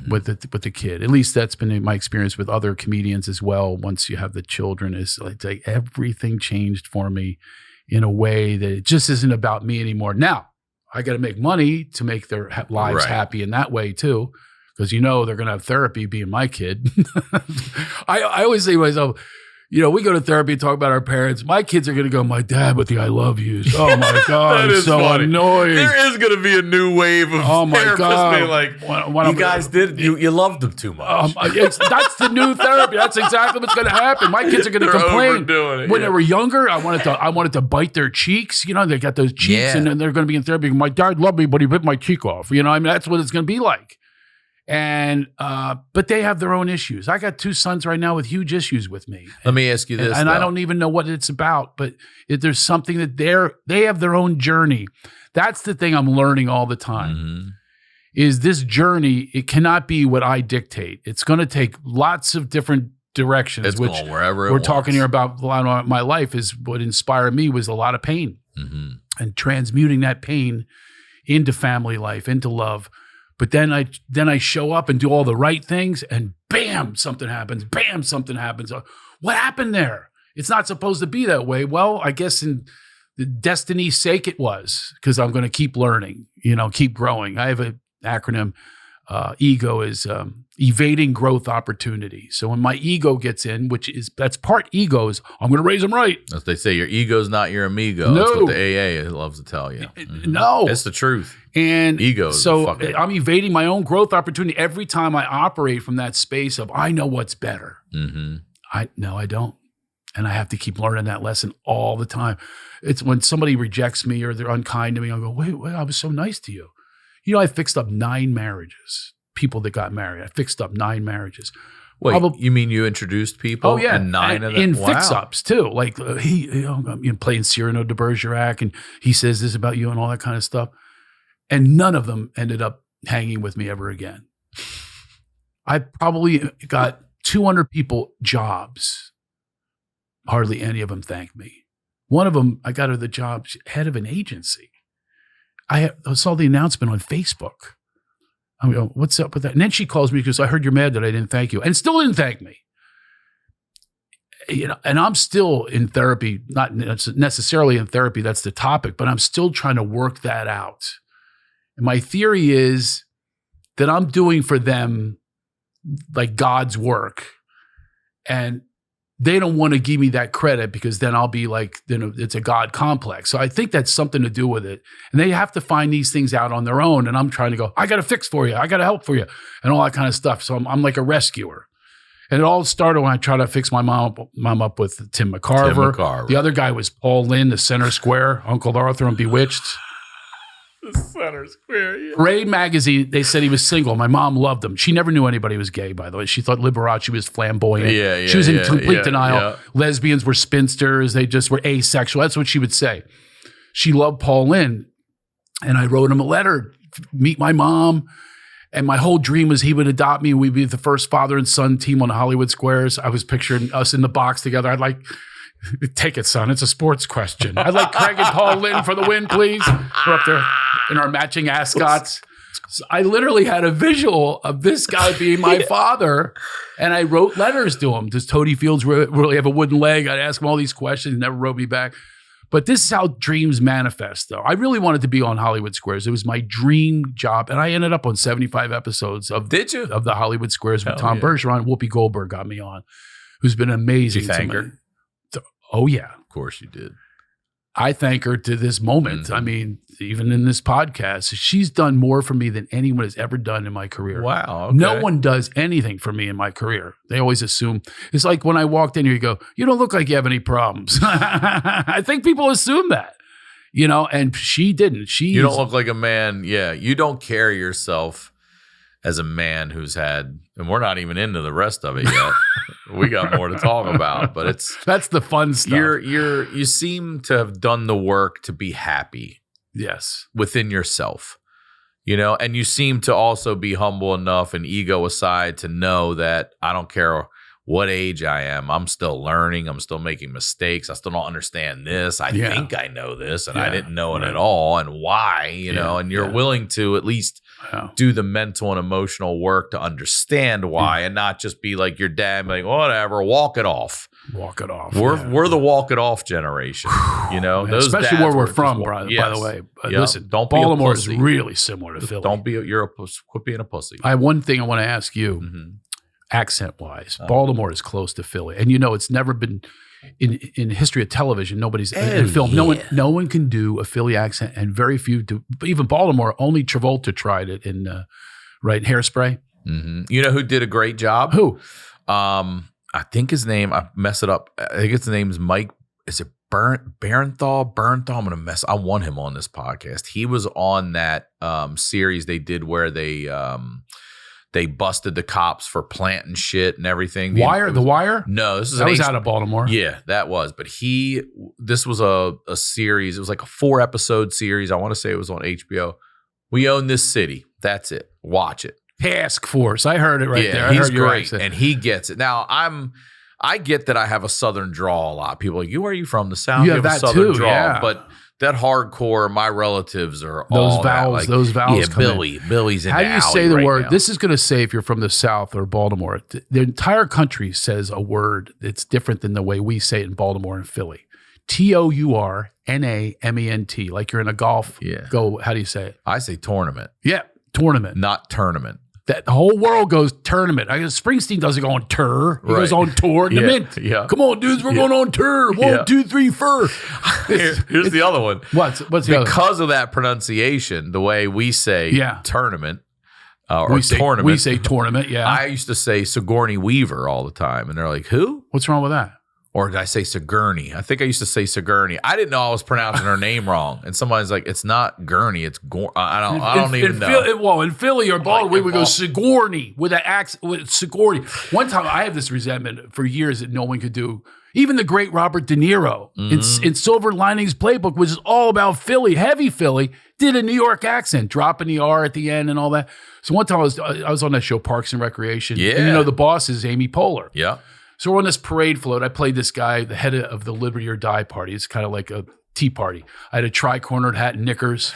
with the kid. At least that's been my experience with other comedians as well. Once you have the children, is like everything changed for me in a way that it just isn't about me anymore. Now I got to make money to make their lives happy in that way too, because they're going to have therapy being my kid. I always say to myself, we go to therapy and talk about our parents. My kids are going to go, my dad with the I love yous. Oh, my God. It's so funny. Annoying. There is going to be a new wave of therapists being like, you guys you loved them too much. That's the new therapy. That's exactly what's going to happen. My kids are going to complain. When they were younger, I wanted to bite their cheeks. They got those cheeks, and then they're going to be in therapy. My dad loved me, but he bit my cheek off. That's what it's going to be like. And but they have their own issues. I got 2 sons right now with huge issues with me. Let me ask you this, and I don't even know what it's about, but there's something that they have their own journey. That's the thing I'm learning all the time. Is this journey? It cannot be what I dictate. It's going to take lots of different directions. It's going wherever we're talking here about. A lot of my life is what inspired me was a lot of pain and transmuting that pain into family life, into love. But then I show up and do all the right things, and bam, something happens. Bam, something happens. What happened there? It's not supposed to be that way. Well, I guess in the destiny's sake it was, because I'm going to keep learning, keep growing. I have an acronym. Ego is evading growth opportunity. So when my ego gets in, that's part ego, is I'm going to raise them right. As they say, your ego's not your amigo. No. That's what the AA loves to tell you. No. It's the truth. And ego. So I'm evading my own growth opportunity every time I operate from that space of I know what's better. Mm-hmm. I don't. And I have to keep learning that lesson all the time. It's when somebody rejects me or they're unkind to me, I'll go, wait, I was so nice to you. I fixed up 9 marriages, people that got married. I fixed up 9 marriages. Wait, you mean you introduced people? Oh, yeah. And 9 of them? In fix-ups, too. Like he playing Cyrano de Bergerac, and he says this about you and all that kind of stuff. And none of them ended up hanging with me ever again. I probably got 200 people jobs. Hardly any of them thanked me. One of them, I got her the job head of an agency. I saw the announcement on Facebook. I go, what's up with that? And then she calls me because I heard you're mad that I didn't thank you, and still didn't thank me. And I'm still in therapy, not necessarily in therapy, that's the topic, but I'm still trying to work that out. And my theory is that I'm doing for them like God's work, and they don't want to give me that credit because then I'll be like, it's a God complex. So I think that's something to do with it. And they have to find these things out on their own. And I'm trying to go, I got to fix for you. I got to help for you and all that kind of stuff. So I'm like a rescuer. And it all started when I tried to fix my mom up with Tim McCarver. The other guy was Paul Lynde, the Center Square, Uncle Arthur and Bewitched. The Center Square, yeah. Parade magazine, they said he was single. My mom loved him. She never knew anybody was gay, by the way. She thought Liberace was flamboyant. She was in complete denial. Yeah. Lesbians were spinsters. They just were asexual. That's what she would say. She loved Paul Lynde. And I wrote him a letter, meet my mom. And my whole dream was he would adopt me and we'd be the first father and son team on the Hollywood Squares. I was picturing us in the box together. I'd like, take it, son. It's a sports question. I'd like Craig and Paul Lynde for the win, please. We're up there in our matching ascots. So I literally had a visual of this guy being my father, and I wrote letters to him. Does Toady Fields really have a wooden leg? I'd ask him all these questions. He never wrote me back. But this is how dreams manifest, though. I really wanted to be on Hollywood Squares. It was my dream job, and I ended up on 75 episodes of the Hollywood Squares with Tom Bergeron. Whoopi Goldberg got me on, who's been amazing. Did you thank her? Oh, yeah. Of course you did. I thank her to this moment. Mm-hmm. I mean, even in this podcast, she's done more for me than anyone has ever done in my career. Wow. Okay. No one does anything for me in my career. They always assume. It's like when I walked in here, you go, you don't look like you have any problems. I think people assume that, and she didn't. You don't look like a man. Yeah. You don't carry yourself as a man who's had, and we're not even into the rest of it yet. We got more to talk about, but that's the fun stuff. You seem to have done the work to be happy. Yes. Within yourself, and you seem to also be humble enough and ego aside to know that I don't care what age I am. I'm still learning. I'm still making mistakes. I still don't understand this. I think I know this and I didn't know it at all. And why, and you're willing to at least do the mental and emotional work to understand why and not just be like your dad, like, whatever, walk it off. Walk it off. We're the walk it off generation, Those especially where we're from, by the way. Listen, Baltimore is really similar to Philly. Quit being a pussy. I have one thing I want to ask you. Mm-hmm. Accent-wise, Baltimore is close to Philly, and it's never been in history of television. Nobody's in film. No one can do a Philly accent, and very few do. But even Baltimore, only Travolta tried it in Hairspray. Mm-hmm. You know who did a great job? Who? I think his name. I mess it up. I think his name's Mike. Is it Barenthal? I'm gonna mess. I want him on this podcast. He was on that series they did where they busted the cops for planting shit and everything. The Wire? No, this is that was out of Baltimore. Yeah, that was. But this was a series. It was like a 4-episode series. I want to say it was on HBO. We own this city. That's it. Watch it. Task Force. I heard it right there. He's great, and he gets it. Now I get that I have a Southern drawl a lot. People are like, where are you from? The South? You have a that Southern too, drawl. yeah. But that hardcore, my relatives are those all vowels. that, like, Those vowels. Yeah, come Billy's in How the do you alley say the right word? now. This is going to say if you're from the South or Baltimore. The entire country says a word that's different than the way we say it in Baltimore and Philly. TOURNAMENT. Like you're in a golf. Yeah. Go. How do you say it? I say tournament, Yeah. Tournament. not tournament. That the whole world goes tournament. I guess Springsteen doesn't go on tour. He goes Right. on tour in the Yeah, mint. yeah. Come on, dudes, we're going on tour. One, 2, 3, 4. Here's the other one. What's the other? Because of that pronunciation, the way we say Yeah. tournament or We say tournament. We say tournament. Yeah. I used to say Sigourney Weaver all the time, and they're like, "Who?" What's wrong with that? Or did I say Sigourney? I think I used to say Sigourney. I didn't know I was pronouncing her name wrong, and somebody's like, "It's not Gurney, it's I don't even know." Well, in Philly or Baltimore, we in would go Bal- Sigourney with that accent. With Sigourney. One time, I have this resentment for years that no one could do. Even the great Robert De Niro in Silver Linings Playbook, which is all about Philly, heavy Philly, did a New York accent, dropping the R at the end and all that. So one time I was on that show, Parks and Recreation. Yeah. And the boss is Amy Poehler. Yeah. So we're on this parade float. I played this guy, the head of the Liberty or Die party. It's kind of like a tea party. I had a tri-cornered hat and knickers.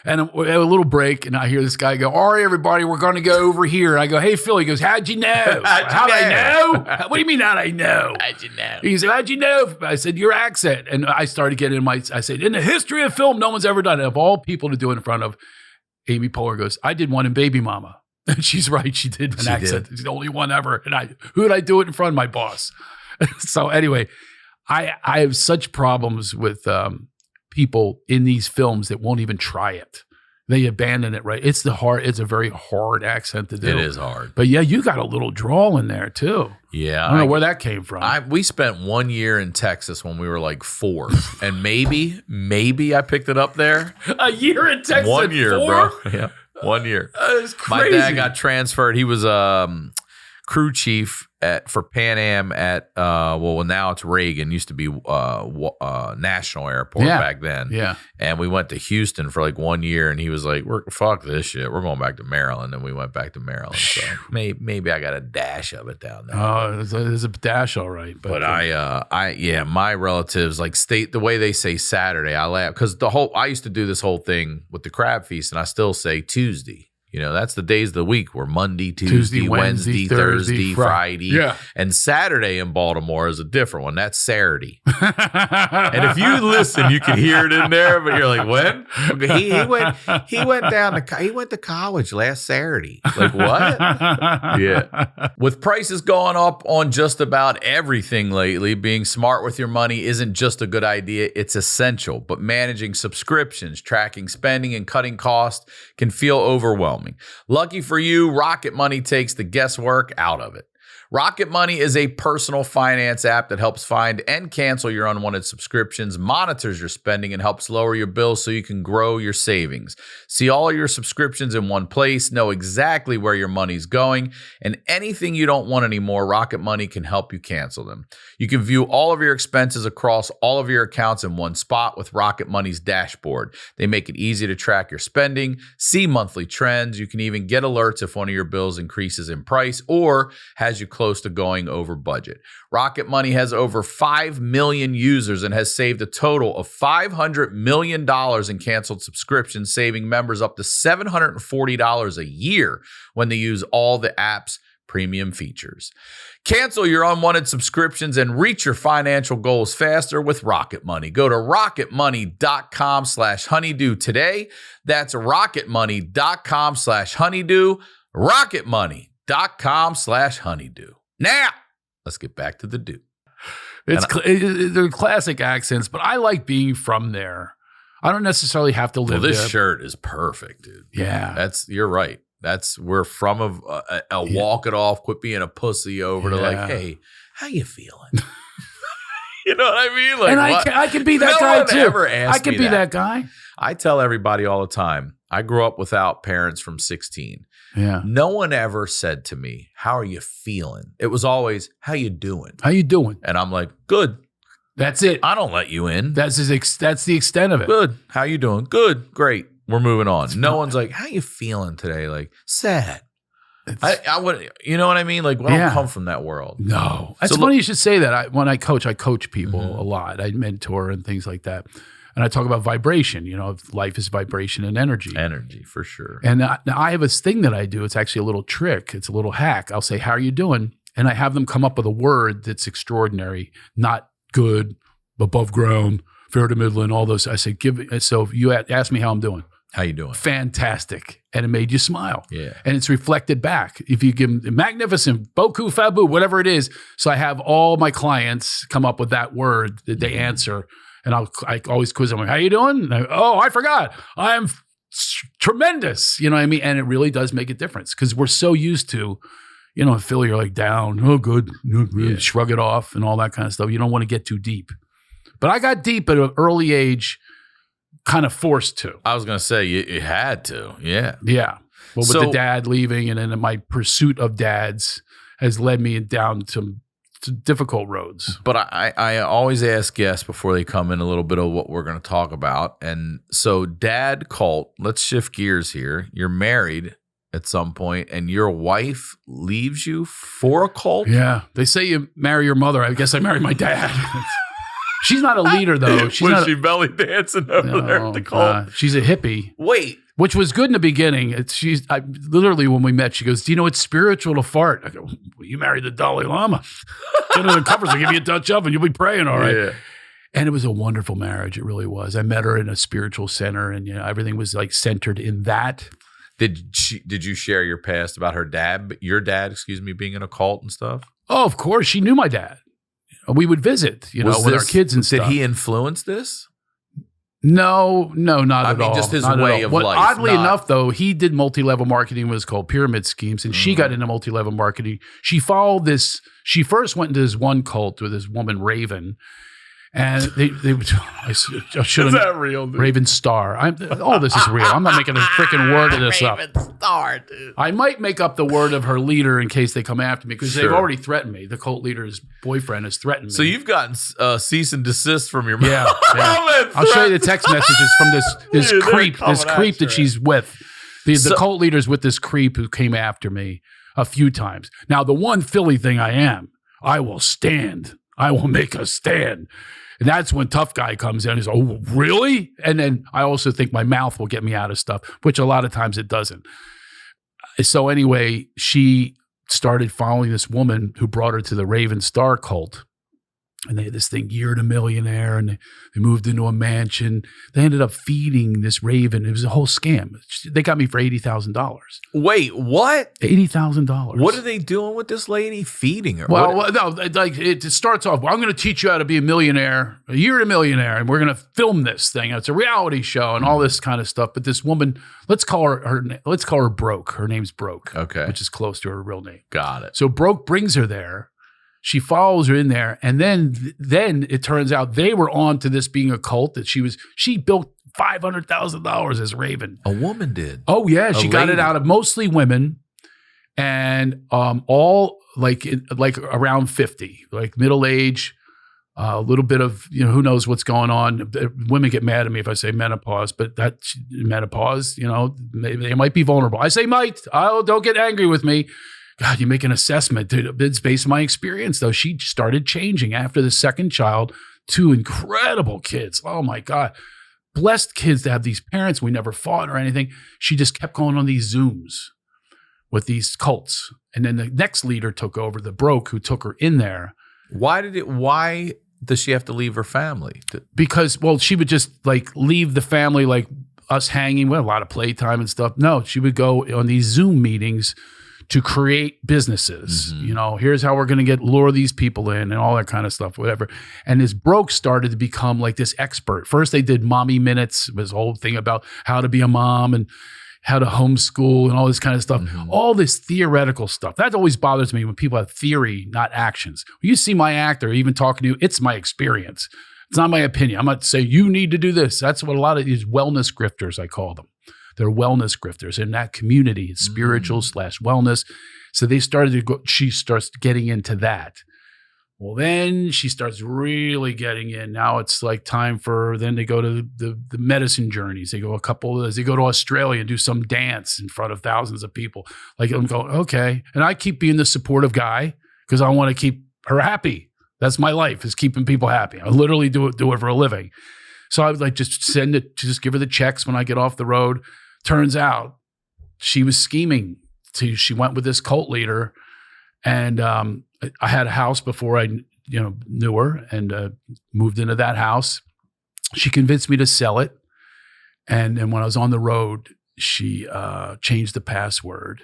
And we had a little break, and I hear this guy go, "All right, everybody, we're going to go over here." And I go, "Hey, Phil." He goes, "How'd you know?" How'd I know? What do you mean, how'd I know? How'd you know? He said, "How'd you know?" I said, "Your accent." And I started getting in I said, "In the history of film, no one's ever done it." Of all people to do it in front of, Amy Poehler goes, "I did one in Baby Mama." And she's right. She did an accent. It's the only one ever. And who would I do it in front of? My boss. So anyway, I have such problems with people in these films that won't even try it. They abandon it, right? It's a very hard accent to do. It is hard. But yeah, you got a little drawl in there too. Yeah. I don't know where that came from. We spent 1 year in Texas when we were like 4. And maybe I picked it up there. A year in Texas. 1 year, 4? bro. Yeah. 1 year. That's My crazy. dad got transferred. He was crew chief for Pan Am at now it's Reagan. Used to be National Airport back then. Yeah. And we went to Houston for like 1 year, and he was like, "Fuck this shit. We're going back to Maryland." And we went back to Maryland. So maybe I got a dash of it down there. Oh, there's a dash, all right. But my relatives like state the way they say Saturday. I laugh because I used to do this whole thing with the crab feast, and I still say Tuesday. That's the days of the week where Monday, Tuesday, Wednesday, Thursday, Friday. Yeah. And Saturday in Baltimore is a different one. That's Saturday. And if you listen, you can hear it in there, but you're like, when? He went to college last Saturday. Like, what? Yeah. With prices going up on just about everything lately, being smart with your money isn't just a good idea, it's essential. But managing subscriptions, tracking spending, and cutting costs can feel overwhelming. Lucky for you, Rocket Money takes the guesswork out of it. Rocket Money is a personal finance app that helps find and cancel your unwanted subscriptions, monitors your spending, and helps lower your bills so you can grow your savings. See all your subscriptions in one place, know exactly where your money's going, and anything you don't want anymore, Rocket Money can help you cancel them. You can view all of your expenses across all of your accounts in one spot with Rocket Money's dashboard. They make it easy to track your spending, see monthly trends. You can even get alerts if one of your bills increases in price or has you close to going over budget. Rocket Money has over 5 million users and has saved a total of $500 million in canceled subscriptions, saving members up to $740 a year when they use all the app's premium features. Cancel your unwanted subscriptions and reach your financial goals faster with Rocket Money. Go to rocketmoney.com/honeydew today. That's rocketmoney.com/honeydew. rocketmoney.com/honeydew. Now, let's get back to the do. They're classic accents, but I like being from there. I don't necessarily have to live Well, this there. shirt is perfect, dude. Yeah. You're right. We're from a walk it off, quit being a pussy over to like, hey, how you feeling? You know what I mean? Like, and I can be that no guy one too. ever asked I can me be that guy. I tell everybody all the time, I grew up without parents from 16. Yeah. No one ever said to me, how are you feeling? It was always, how you doing? How you doing? And I'm like, good. That's it. I don't let you in. That's the extent of it. Good. How you doing? Good. Great. We're moving on. No one's like, how you feeling today? Like, sad. I would, you know what I mean? Like, I don't come from that world. No. That's funny you should say that. When I coach people a lot. I mentor and things like that. And I talk about vibration. Life is vibration and energy. Energy, for sure. And now I have this thing that I do. It's actually a little trick. It's a little hack. I'll say, how are you doing? And I have them come up with a word that's extraordinary, not good, above ground, fair to middling, all those. I say, so you ask me how I'm doing. How you doing? Fantastic. And it made you smile. Yeah. And it's reflected back. If you give them magnificent, boku fabu, whatever it is. So I have all my clients come up with that word that they answer. And I always quiz them, like, how you doing? I forgot. I'm tremendous. You know what I mean? And it really does make a difference because we're so used to, in Philly, you're like down. Oh, good. Shrug it off and all that kind of stuff. You don't want to get too deep. But I got deep at an early age, kind of forced to. I was going to say, you had to. Yeah. Yeah. Well, with the dad leaving and then my pursuit of dads has led me down to difficult roads. But I always ask guests before they come in a little bit of what we're going to talk about. And so dad cult, let's shift gears here. You're married at some point and your wife leaves you for a cult? Yeah. They say you marry your mother. I guess I married my dad. She's not a leader, though. Was she belly dancing over there at the cult? She's a hippie. Wait. Which was good in the beginning. Literally, when we met, she goes, do you know it's spiritual to fart? I go, well, you married the Dalai Lama. Get under the covers, I'll give you a Dutch oven. You'll be praying, all right. Yeah. And it was a wonderful marriage. It really was. I met her in a spiritual center, and everything was like centered in that. Did you share your past about your dad, being in a cult and stuff? Oh, of course. She knew my dad. We would visit, with our kids and stuff. Did he influence this? No, not at all. Just his way of life. Oddly enough, though, he did multi-level marketing, what was called pyramid schemes, and she got into multi-level marketing. She followed this. She first went into this one cult with this woman, Raven, and they I should have. Is that real, dude? Raven Star. All this is real. I'm not making a freaking word of this up. Raven Star, dude. I might make up the word of her leader in case they come after me because they've already threatened me. The cult leader's boyfriend has threatened me. So you've gotten cease and desist from your mom. Yeah. I'll show you the text messages from this creep that she's with. The cult leader's with this creep who came after me a few times. Now, the one Philly thing I will stand. I will make a stand. And that's when tough guy comes in and he's, oh, really? And then I also think my mouth will get me out of stuff, which a lot of times it doesn't. So anyway, she started following this woman who brought her to the Raven Star cult. And they had this thing, Year to Millionaire, and they moved into a mansion. They ended up feeding this Raven. It was a whole scam. They got me for $80,000. Wait, what? $80,000. What are they doing with this lady? Feeding her? Well, no, like it starts off, well, I'm going to teach you how to be a millionaire, a Year to Millionaire, and we're going to film this thing. It's a reality show and all this kind of stuff. But this woman, let's call her Broke. Her name's Broke, okay, which is close to her real name. Got it. So Broke brings her there. She follows her in there, and then it turns out they were on to this being a cult that she built $500,000 as Raven. A woman did. Oh yeah, she got it out of mostly women, and all like around 50, like middle age, a little bit of who knows what's going on. Women get mad at me if I say menopause, but that's menopause. They might be vulnerable. I say might. Oh, don't get angry with me. God, you make an assessment. Dude, it's based on my experience, though. She started changing after the second child. 2 incredible kids. Oh, my God. Blessed kids to have these parents. We never fought or anything. She just kept going on these Zooms with these cults. And then the next leader took over, the Broke, who took her in there. Why does she have to leave her family? Because, she would just leave the family, like us hanging with a lot of playtime and stuff. No, she would go on these Zoom meetings to create businesses. Mm-hmm. Here's how we're going to lure these people in and all that kind of stuff, whatever. And this Broke started to become like this expert. First, they did mommy minutes, this whole thing about how to be a mom and how to homeschool and all this kind of stuff. Mm-hmm. All this theoretical stuff. That always bothers me when people have theory, not actions. When you see my act or even talking to you, it's my experience. It's not my opinion. I'm not saying you need to do this. That's what a lot of these wellness grifters, I call them. They're wellness grifters in that community. It's spiritual / wellness. So they started to go, she starts getting into that. Well, then she starts really getting in. Now it's like time for then they go to the medicine journeys. They go they go to Australia and do some dance in front of thousands of people. Like I'm going, okay. And I keep being the supportive guy because I want to keep her happy. That's my life, is keeping people happy. I literally do it for a living. So I would like just send it, just give her the checks when I get off the road. Turns out she was scheming. She went with this cult leader, and I had a house before I knew her, and moved into that house. She convinced me to sell it, and when I was on the road, she changed the password,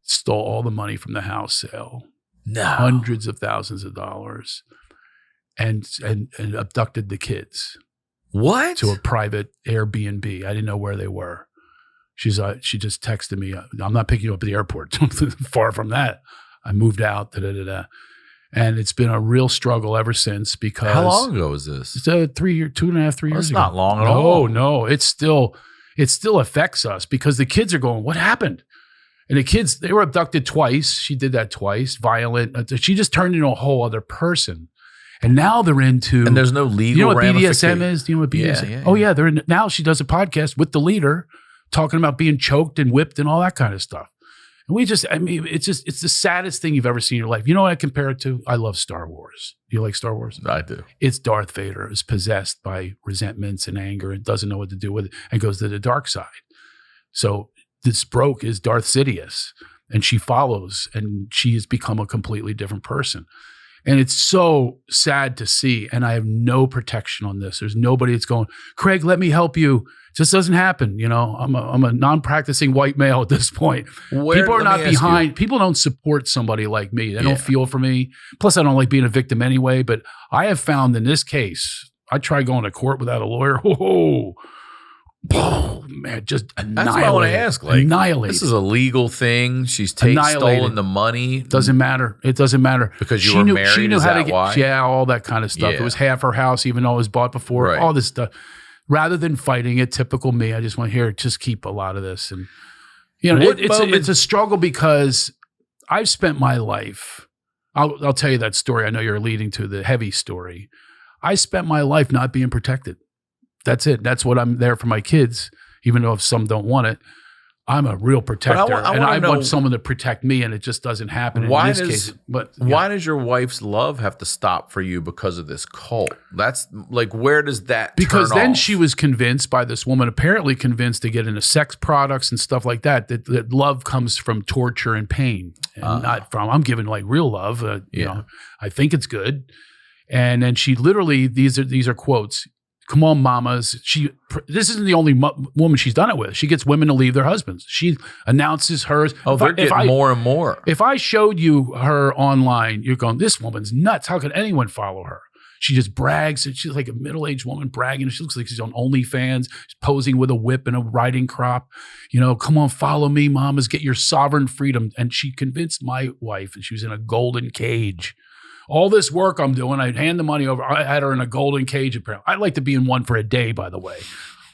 stole all the money from the house sale, hundreds of thousands of dollars, and abducted the kids. What? To a private Airbnb. I didn't know where they were. She just texted me, I'm not picking you up at the airport. Far from that. I moved out, and it's been a real struggle ever since because. How long ago was this? It's 3 years, 2.5, 3 years ago. It's not long at all. No, it still affects us because the kids are going, what happened? And the kids, they were abducted twice. She did that twice, violent. She just turned into a whole other person. And now they're into. And there's no legal. You know what BDSM is? Do you know what BDSM is? Yeah. Oh, yeah. Now she does a podcast with the leader talking about being choked and whipped and all that kind of stuff. And it's the saddest thing you've ever seen in your life. You know what I compare it to? I love Star Wars. You like Star Wars? I do. It's Darth Vader is possessed by resentments and anger and doesn't know what to do with it and goes to the dark side. So this broke is Darth Sidious, and she follows, and she has become a completely different person. And it's so sad to see. And I have no protection on this. There's nobody that's going, Craig, let me help you. It just doesn't happen. I'm a non-practicing white male at this point. People are not behind. People don't support somebody like me. They don't feel for me. Plus, I don't like being a victim anyway. But I have found in this case, I tried going to court without a lawyer. Oh man, just annihilated. That's what I want to ask. Like, annihilated. This is a legal thing. She's stolen the money. Doesn't matter. It doesn't matter because you were married. She knew is how that to get, why? Yeah, all that kind of stuff. Yeah. It was half her house, even though it was bought before. Right. All this stuff. Rather than fighting it, typical me, I just want to just keep a lot of this. And it's a struggle because I've spent my life. I'll tell you that story. I know you're leading to the heavy story. I spent my life not being protected. That's it. That's what I'm there for my kids. Even though if some don't want it, I'm a real protector, I want someone to protect me, and it just doesn't happen in this case. But why does your wife's love have to stop for you because of this cult? That's like, where does that? Because turn then off? she was convinced by this woman, apparently convinced to get into sex products and stuff like that. That love comes from torture and pain, and not from. I'm giving like real love. I think it's good, and then she literally these are quotes. Come on, mamas. This isn't the only woman she's done it with. She gets women to leave their husbands. She announces hers. Oh, they're getting more and more. If I showed you her online, you're going, this woman's nuts. How could anyone follow her? She just brags. And she's like a middle-aged woman bragging. She looks like she's on OnlyFans. She's posing with a whip and a riding crop. Come on, follow me, mamas. Get your sovereign freedom. And she convinced my wife, and she was in a golden cage. All this work I'm doing, I'd hand the money over. I had her in a golden cage, apparently. I'd like to be in one for a day, by the way.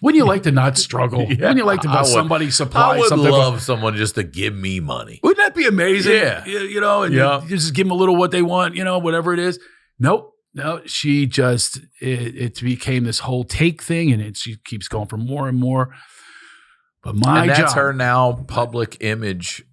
Wouldn't you like to not struggle? Wouldn't you like to have somebody supply something? I would love someone just to give me money. Wouldn't that be amazing? Yeah. You just give them a little what they want, whatever it is. Nope. No, she just, it became this whole take thing, and she keeps going for more and more. But that's her now public image.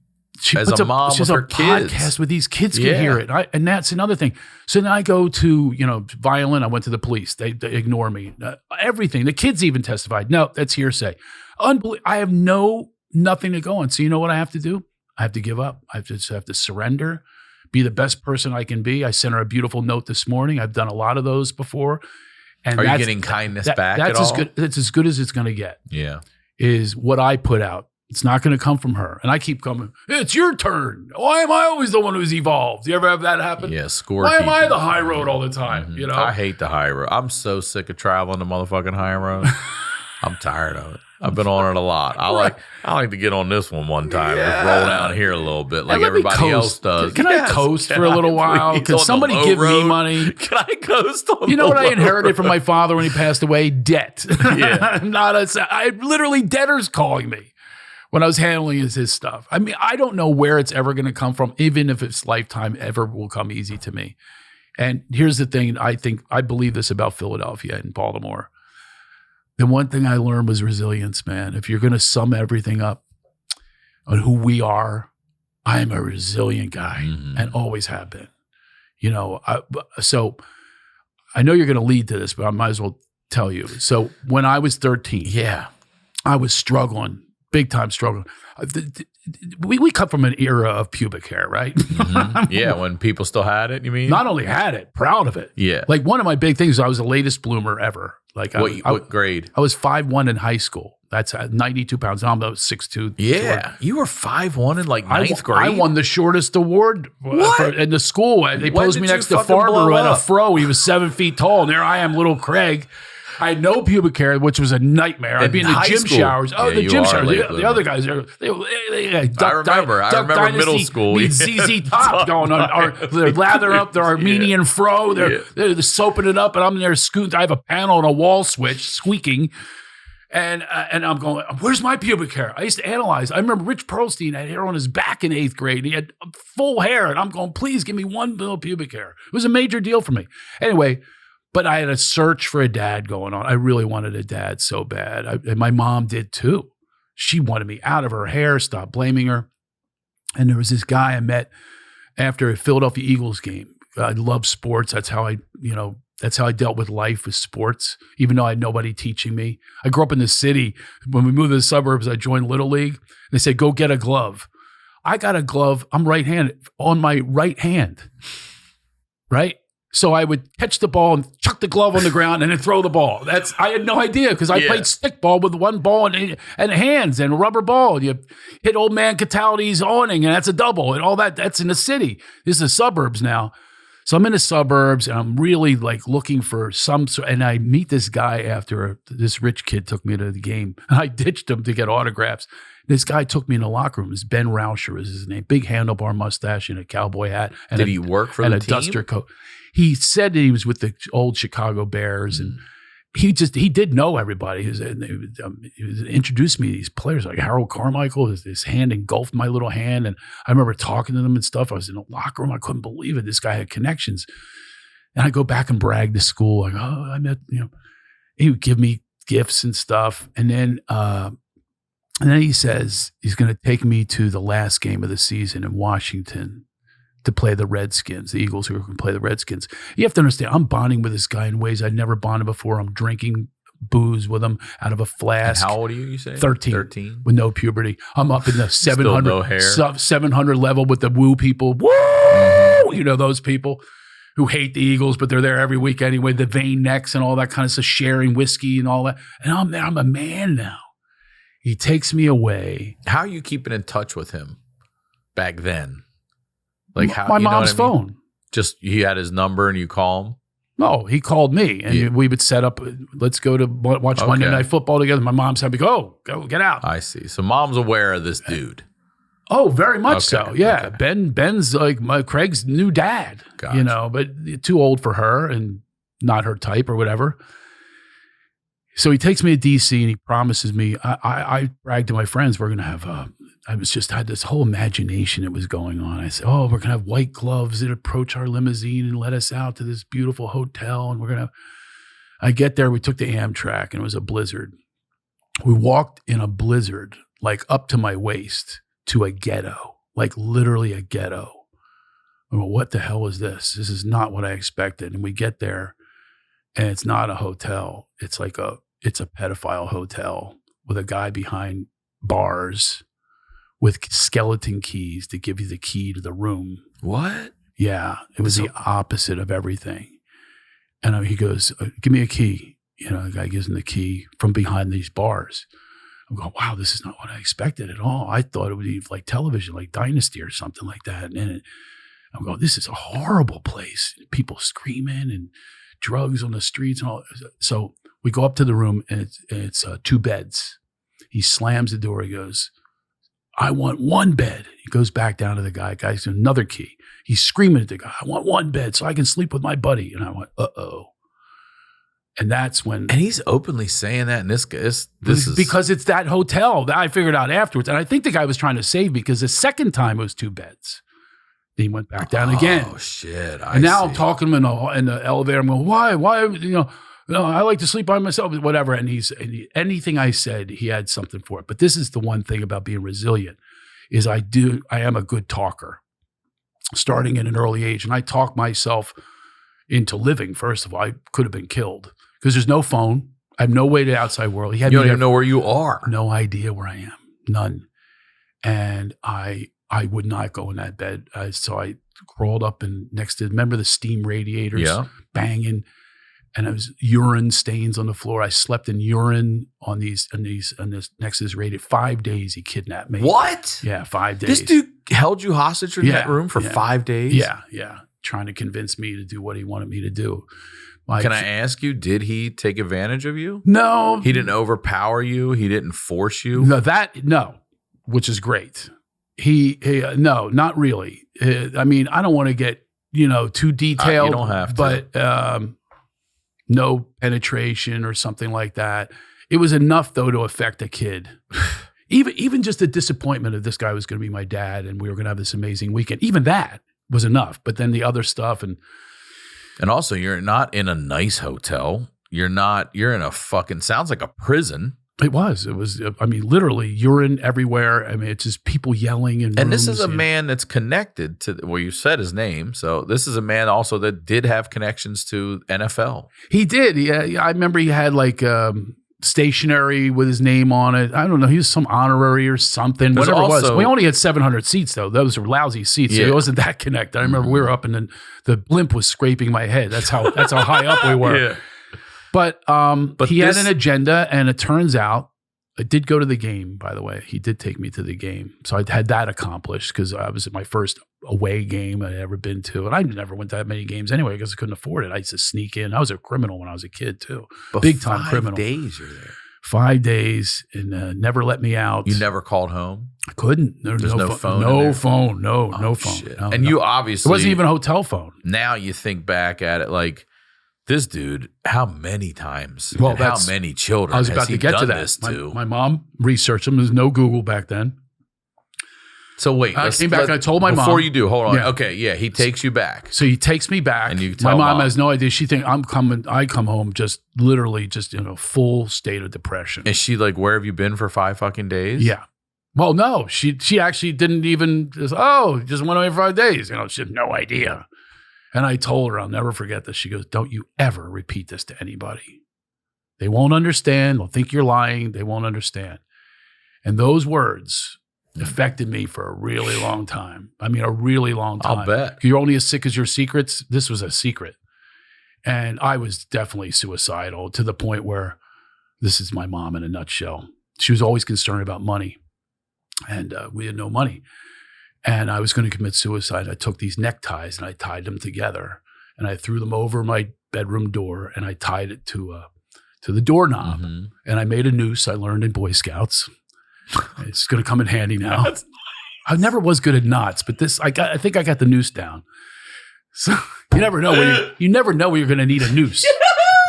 She as puts a mom with her kids. Podcast with these kids can hear it. And that's another thing. So then I go to, violent. I went to the police. They ignore me. Everything. The kids even testified. No, that's hearsay. I have nothing to go on. So you know what I have to do? I have to give up. I just have to surrender, be the best person I can be. I sent her a beautiful note this morning. I've done a lot of those before. And are you getting kindness back at all? That's as good as it's going to get. Yeah. Is what I put out. It's not going to come from her. And I keep coming, it's your turn. Why am I always the one who's evolved? You ever have that happen? Yeah, score. Why am I the high road all the time? Mm-hmm. I hate the high road. I'm so sick of traveling the motherfucking high road. I'm tired of it. I've been on it a lot. I like to get on this one time. Just roll down here a little bit like everybody else does. Can I coast for a little while? Can somebody give me money? Can I coast on You know what I inherited from my father when he passed away? Debt. Yeah. I literally debtors calling me when I was handling his stuff. I mean, I don't know where it's ever going to come from, even if its lifetime ever will come easy to me. And here's the thing, I believe this about Philadelphia and Baltimore. The one thing I learned was resilience, man. If you're going to sum everything up on who we are, I am a resilient guy and always have been. So I know you're going to lead to this, but I might as well tell you. So when I was 13, I was struggling, big time struggling. We come from an era of pubic hair, right? Yeah, when people still had it, you mean? Not only had it, proud of it. Yeah. Like one of my big things, I was the latest bloomer ever. Like what grade? I was 5'1" in high school. That's 92 pounds. I'm about 6'2". Yeah. You were 5'1" in like ninth grade? I won the shortest award in the school. They posed me next to fucking Farmer blow who had a up? fro. He was 7 feet tall. And there I am, little Craig. I had no pubic hair, which was a nightmare. I'd be in the high gym school. showers. Oh, Yeah, the you gym are showers. late The bloomer. other guys, they I remember middle school. ZZ Top going on. They're lathering up their Armenian fro. They're soaping it up, and I'm there scooting. I have a panel and a wall switch squeaking. And I'm going, where's my pubic hair? I used to analyze. I remember Rich Pearlstein had hair on his back in 8th grade. He had full hair. And I'm going, please give me one little pubic hair. It was a major deal for me. Anyway, but I had a search for a dad going on. I really wanted a dad so bad. And my mom did too. She wanted me out of her hair, stop blaming her. And there was this guy I met after a Philadelphia Eagles game. I love sports. That's how I dealt with life, with sports, even though I had nobody teaching me. I grew up in the city. When we moved to the suburbs, I joined Little League. They said, go get a glove. I got a glove. I'm right-handed on my right hand, right? So I would catch the ball and chuck the glove on the ground and then throw the ball. I had no idea because I played stickball with one ball and hands and a rubber ball. You hit old man Cataldi's awning and that's a double and all that. That's in the city. This is the suburbs now. So I'm in the suburbs and I'm really like looking for and I meet this guy after this rich kid took me to the game and I ditched him to get autographs. This guy took me in the locker room. It's Ben Rauscher is his name. Big handlebar mustache and a cowboy hat. And Did he work for the team? And a duster coat. He said that he was with the old Chicago Bears and he did know everybody. He introduced me to these players like Harold Carmichael. His hand engulfed my little hand. And I remember talking to them and stuff. I was in the locker room. I couldn't believe it. This guy had connections. And I go back and brag to school. Like, oh, I met, he would give me gifts and stuff. And then he says he's going to take me to the last game of the season in Washington to play the Redskins, the Eagles who are going to play the Redskins. You have to understand, I'm bonding with this guy in ways I'd never bonded before. I'm drinking booze with him out of a flask. And how old are you say? 13. With no puberty. I'm up in the 700 level with the woo people. Woo! Those people who hate the Eagles, but they're there every week anyway, the vein necks and all that kind of stuff, sharing whiskey and all that. And I'm there. I'm a man now. He takes me away. How are you keeping in touch with him back then? Like how? My mom's phone. Just you had his number and you call him? No, he called me and we would set up. Let's go to watch Monday Night Football together. My mom's happy. Go, get out. I see. So mom's aware of this dude. Oh, very much so. Yeah, okay. Ben's like Craig's new dad. Gotcha. But too old for her and not her type or whatever. So he takes me to DC and he promises me. I bragged to my friends we're going to have. I had this whole imagination that was going on. I said, we're going to have white gloves that approach our limousine and let us out to this beautiful hotel. And I get there, we took the Amtrak and it was a blizzard. We walked in a blizzard, like up to my waist to a ghetto, like literally a ghetto. I go, what the hell is this? This is not what I expected. And we get there and it's not a hotel. It's it's a pedophile hotel with a guy behind bars with skeleton keys to give you the key to the room. What? Yeah. It was the opposite of everything. And he goes, give me a key. The guy gives him the key from behind these bars. I'm going, wow, this is not what I expected at all. I thought it would be like television, like Dynasty or something like that. And I'm going, this is a horrible place. People screaming and drugs on the streets and all. So we go up to the room and it's 2 beds. He slams the door. He goes, I want 1 bed. He goes back down to the guy. Guy's another key. He's screaming at the guy, I want 1 bed so I can sleep with my buddy. And I went, uh-oh. And that's when. And he's openly saying that. And this is. Because it's that hotel that I figured out afterwards. And I think the guy was trying to save me because the second time it was 2 beds. He went back down again. Oh shit! And now I'm talking to him in the elevator. I'm going, why? I like to sleep by myself, whatever. And anything I said, he had something for it. But this is the one thing about being resilient is I am a good talker, starting at an early age, and I talk myself into living. First of all, I could have been killed because there's no phone. I have no way to the outside world. You don't even know where you are. No idea where I am. None. And I would not go in that bed. So I crawled up and next to, remember the steam radiators banging, and it was urine stains on the floor. I slept in urine on this next to this radiator. 5 days he kidnapped me. What? Yeah, 5 days. This dude held you hostage in that room for 5 days? Yeah. Trying to convince me to do what he wanted me to do. Can I ask you, did he take advantage of you? No. He didn't overpower you? He didn't force you? No, which is great. No, not really. I mean, I don't want to get, too detailed. You don't have to. But no penetration or something like that. It was enough, though, to affect a kid. Even just the disappointment of this guy was going to be my dad and we were going to have this amazing weekend. Even that was enough. But then the other stuff and also, you're not in a nice hotel. You're in a fucking, sounds like a prison. It was, I mean, literally urine everywhere. I mean, it's just people yelling. And this is a man that's connected to, well, you said his name. So this is a man also that did have connections to NFL. He did. Yeah. I remember he had like stationery with his name on it. I don't know. He was some honorary or something, whatever it was. We only had 700 seats though. Those were lousy seats. So it wasn't that connected. I remember we were up and then the blimp was scraping my head. That's how high up we were. Yeah. But he had an agenda, and it turns out I did go to the game, by the way. He did take me to the game. So I had that accomplished because I was at my first away game I'd ever been to. And I never went to that many games anyway because I couldn't afford it. I used to sneak in. I was a criminal when I was a kid too. Big time criminal. 5 days you're there. 5 days and never let me out. You never called home? I couldn't. There's no phone. No phone. No phone. Shit. And you obviously. It wasn't even a hotel phone. Now you think back at it like, this dude, how many times? Well, how many children? I was about to get to that. My mom researched them. There's no Google back then. So wait, I came back and I told my mom. Before you do, hold on. Yeah. Okay, yeah, he takes you back. So he takes me back. And you tell my mom has no idea. She thinks I'm coming. I come home just literally just in a full state of depression. Is she like, where have you been for 5 fucking days? Yeah. Well, no, she actually didn't even just went away for 5 days. She had no idea. And I told her, I'll never forget this. She goes, don't you ever repeat this to anybody. They won't understand. They'll think you're lying. They won't understand. And those words affected me for a really long time. I mean, a really long time. I'll bet. You're only as sick as your secrets. This was a secret. And I was definitely suicidal to the point where this is my mom in a nutshell. She was always concerned about money. And we had no money. And I was going to commit suicide. I took these neckties and I tied them together and I threw them over my bedroom door and I tied it to the doorknob. Mm-hmm. And I made a noose I learned in Boy Scouts. It's going to come in handy now. I never was good at knots, but I think I got the noose down. So you never know when you're going to need a noose.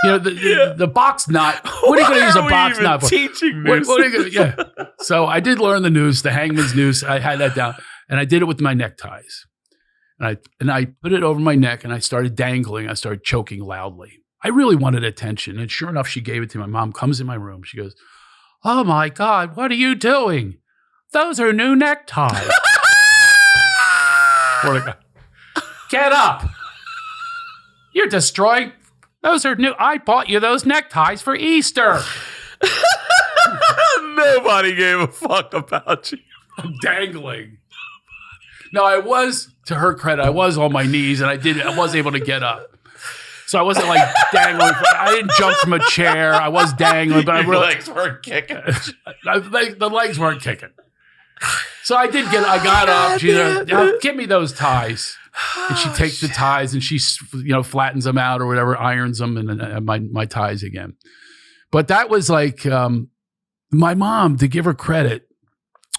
The box knot. What are you going to use a box knot for? Teaching this? What are you gonna, yeah. So I did learn the noose, the hangman's noose. I had that down. And I did it with my neckties. And I put it over my neck and I started dangling. I started choking loudly. I really wanted attention. And sure enough, she gave it to me. My mom comes in my room. She goes, oh my God, what are you doing? Those are new neckties. Get up. You're destroying. Those are new. I bought you those neckties for Easter. Nobody gave a fuck about you. I'm dangling. No, I was, to her credit, I was on my knees and I was able to get up. So I wasn't like dangling. I didn't jump from a chair. I was dangling, but your legs weren't kicking. The legs weren't kicking. So I got up. She said, give me those ties. And she takes the ties and she, flattens them out or whatever, irons them and my ties again. But that was like, my mom, to give her credit,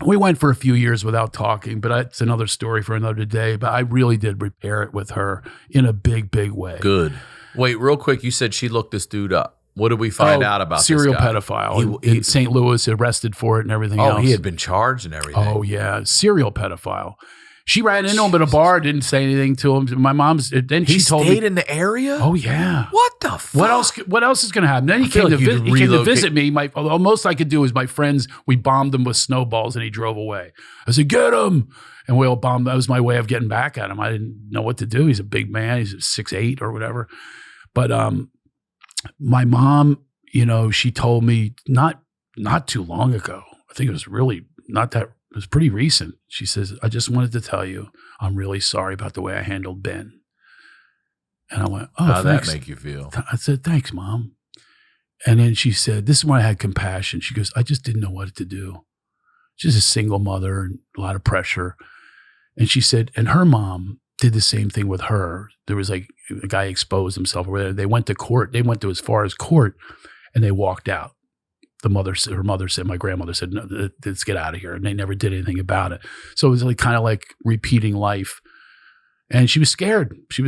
we went for a few years without talking, but that's another story for another day. But I really did repair it with her in a big, big way. Good. Wait, real quick. You said she looked this dude up. What did we find out about serial this guy? Pedophile in St. Louis, arrested for it and everything else. Oh, he had been charged and everything. Oh, yeah. Serial pedophile. She ran into him at a bar, didn't say anything to him. My mom's. Then He she told me, stayed in the area? "Oh yeah, What the fuck? What else is going to happen?" Then he feel came like to you'd he came to relocate- visit me. The most I could do is my friends. We bombed him with snowballs, and he drove away. I said, "Get him!" And we all bombed. That was my way of getting back at him. I didn't know what to do. He's a big man. He's 6'8" or whatever. But my mom, she told me not too long ago. I think it was really not that. It was pretty recent. She says, "I just wanted to tell you, I'm really sorry about the way I handled Ben." And I went, "Oh, How'd thanks." that make you feel? I said, "Thanks, Mom." And then she said, this is when I had compassion. She goes, "I just didn't know what to do." She's a single mother and a lot of pressure. And she said, and her mom did the same thing with her. There was like a guy exposed himself. They went to court. They went to as far as court and they walked out. Her mother said, my grandmother said, "No, let's get out of here." And they never did anything about it. So it was like kind of like repeating life. And she was scared. She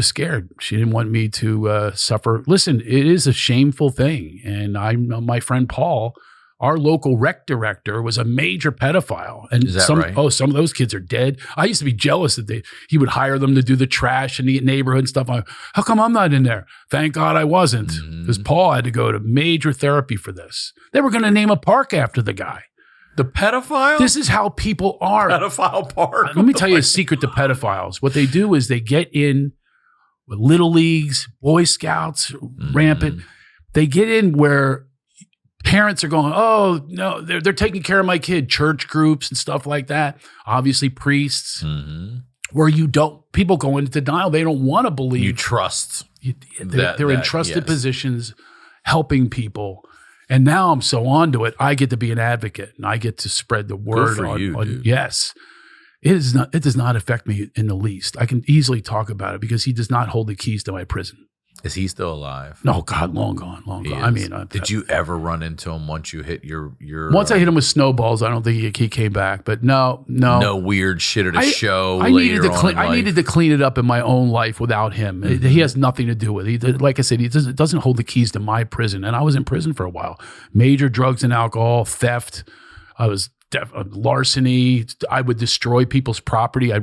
didn't want me to suffer. Listen, it is a shameful thing. And I know my friend Paul, our local rec director, was a major pedophile. And Is that right? some of those kids are dead. I used to be jealous that he would hire them to do the trash in the neighborhood and stuff. How come I'm not in there? Thank God I wasn't, because Paul had to go to major therapy for this. They were going to name a park after the guy. The pedophile? This is how people are. Pedophile park. Let me tell you a secret to pedophiles. What they do is they get in with little leagues, Boy Scouts, rampant. They get in where parents are going, "Oh, no, they're taking care of my kid." Church groups and stuff like that. Obviously priests. Where people go into denial. They don't want to believe. You trust. They're in trusted positions helping people. And now I'm so onto it, I get to be an advocate and I get to spread the word. Good for you, dude. Yes. It does not affect me in the least. I can easily talk about it because he does not hold the keys to my prison. Is he still alive? No, God, long gone. He I is. mean, did you ever run into him once you hit your? Once I hit him with snowballs, I don't think he came back. But no weird shit at a show. I needed to clean it up in my own life without him. He has nothing to do with it. Like I said, he doesn't hold the keys to my prison, and I was in prison for a while. Major drugs and alcohol, theft. I was larceny. I would destroy people's property. I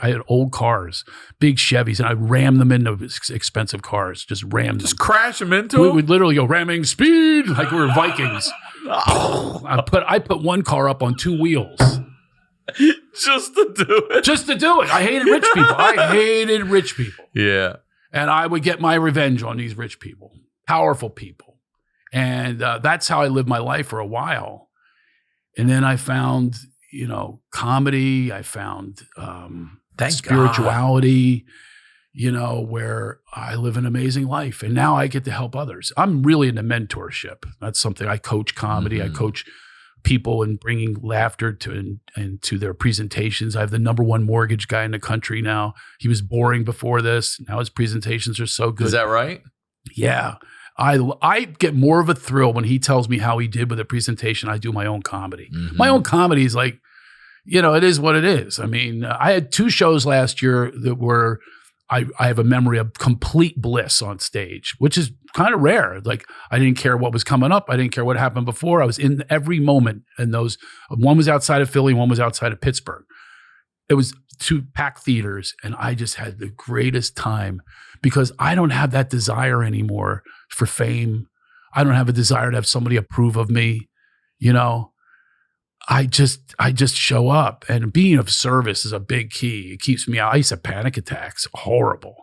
had old cars, big Chevys, and I ram them into expensive cars. Just crash them into We them? would literally go ramming speed like we were Vikings. I put one car up on two wheels. Just to do it. I hated rich people. Yeah. And I would get my revenge on these rich people, powerful people. And that's how I lived my life for a while. And then I found, comedy. I found spirituality, where I live an amazing life. And now I get to help others. I'm really into mentorship. That's something I coach comedy. I coach people in bringing laughter to their presentations. I have the #1 mortgage guy in the country now. He was boring before this. Now his presentations are so good. Is that right? Yeah. I get more of a thrill when he tells me how he did with a presentation. I do my own comedy. My own comedy is like, it is what it is. I mean, I had 2 shows last year that were, I have a memory of complete bliss on stage, which is kind of rare. Like I didn't care what was coming up. I didn't care what happened before. I was in every moment. And one was outside of Philly, one was outside of Pittsburgh. It was 2 packed theaters, and I just had the greatest time because I don't have that desire anymore for fame. I don't have a desire to have somebody approve of me. I just show up, and being of service is a big key. It keeps me out. I used to have panic attacks, horrible.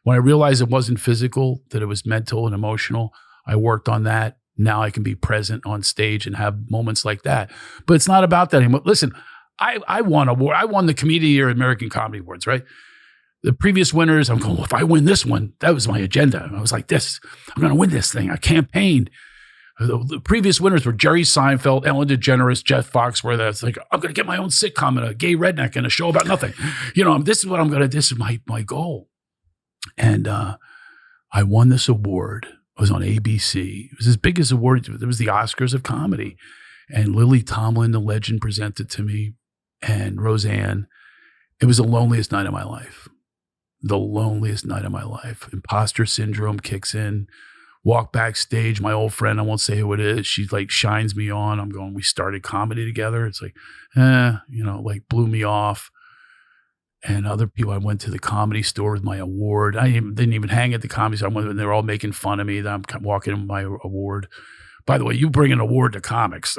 When I realized it wasn't physical, that it was mental and emotional, I worked on that. Now I can be present on stage and have moments like that. But it's not about that anymore. Listen, I won an award. I won the Comedian of the Year at American Comedy Awards, right? The previous winners, I'm going, well, if I win this one, that was my agenda. I was like, I'm going to win this thing. I campaigned. The previous winners were Jerry Seinfeld, Ellen DeGeneres, Jeff Foxworthy. It's like, I'm going to get my own sitcom and a gay redneck and a show about nothing. This is what I'm going to, this is my goal. And I won this award. It was on ABC. It was as big as award. It was the Oscars of comedy. And Lily Tomlin, the legend, presented to me, and Roseanne. It was the loneliest night of my life. The loneliest night of my life. Imposter syndrome kicks in. Walk backstage. My old friend, I won't say who it is, she like shines me on. I'm going, we started comedy together. It's like, blew me off. and other people. I went to the Comedy Store with my award. Didn't even hang at the Comedy Store. I went, and they were all making fun of me that I'm walking in my award. By the way, you bring an award to comics.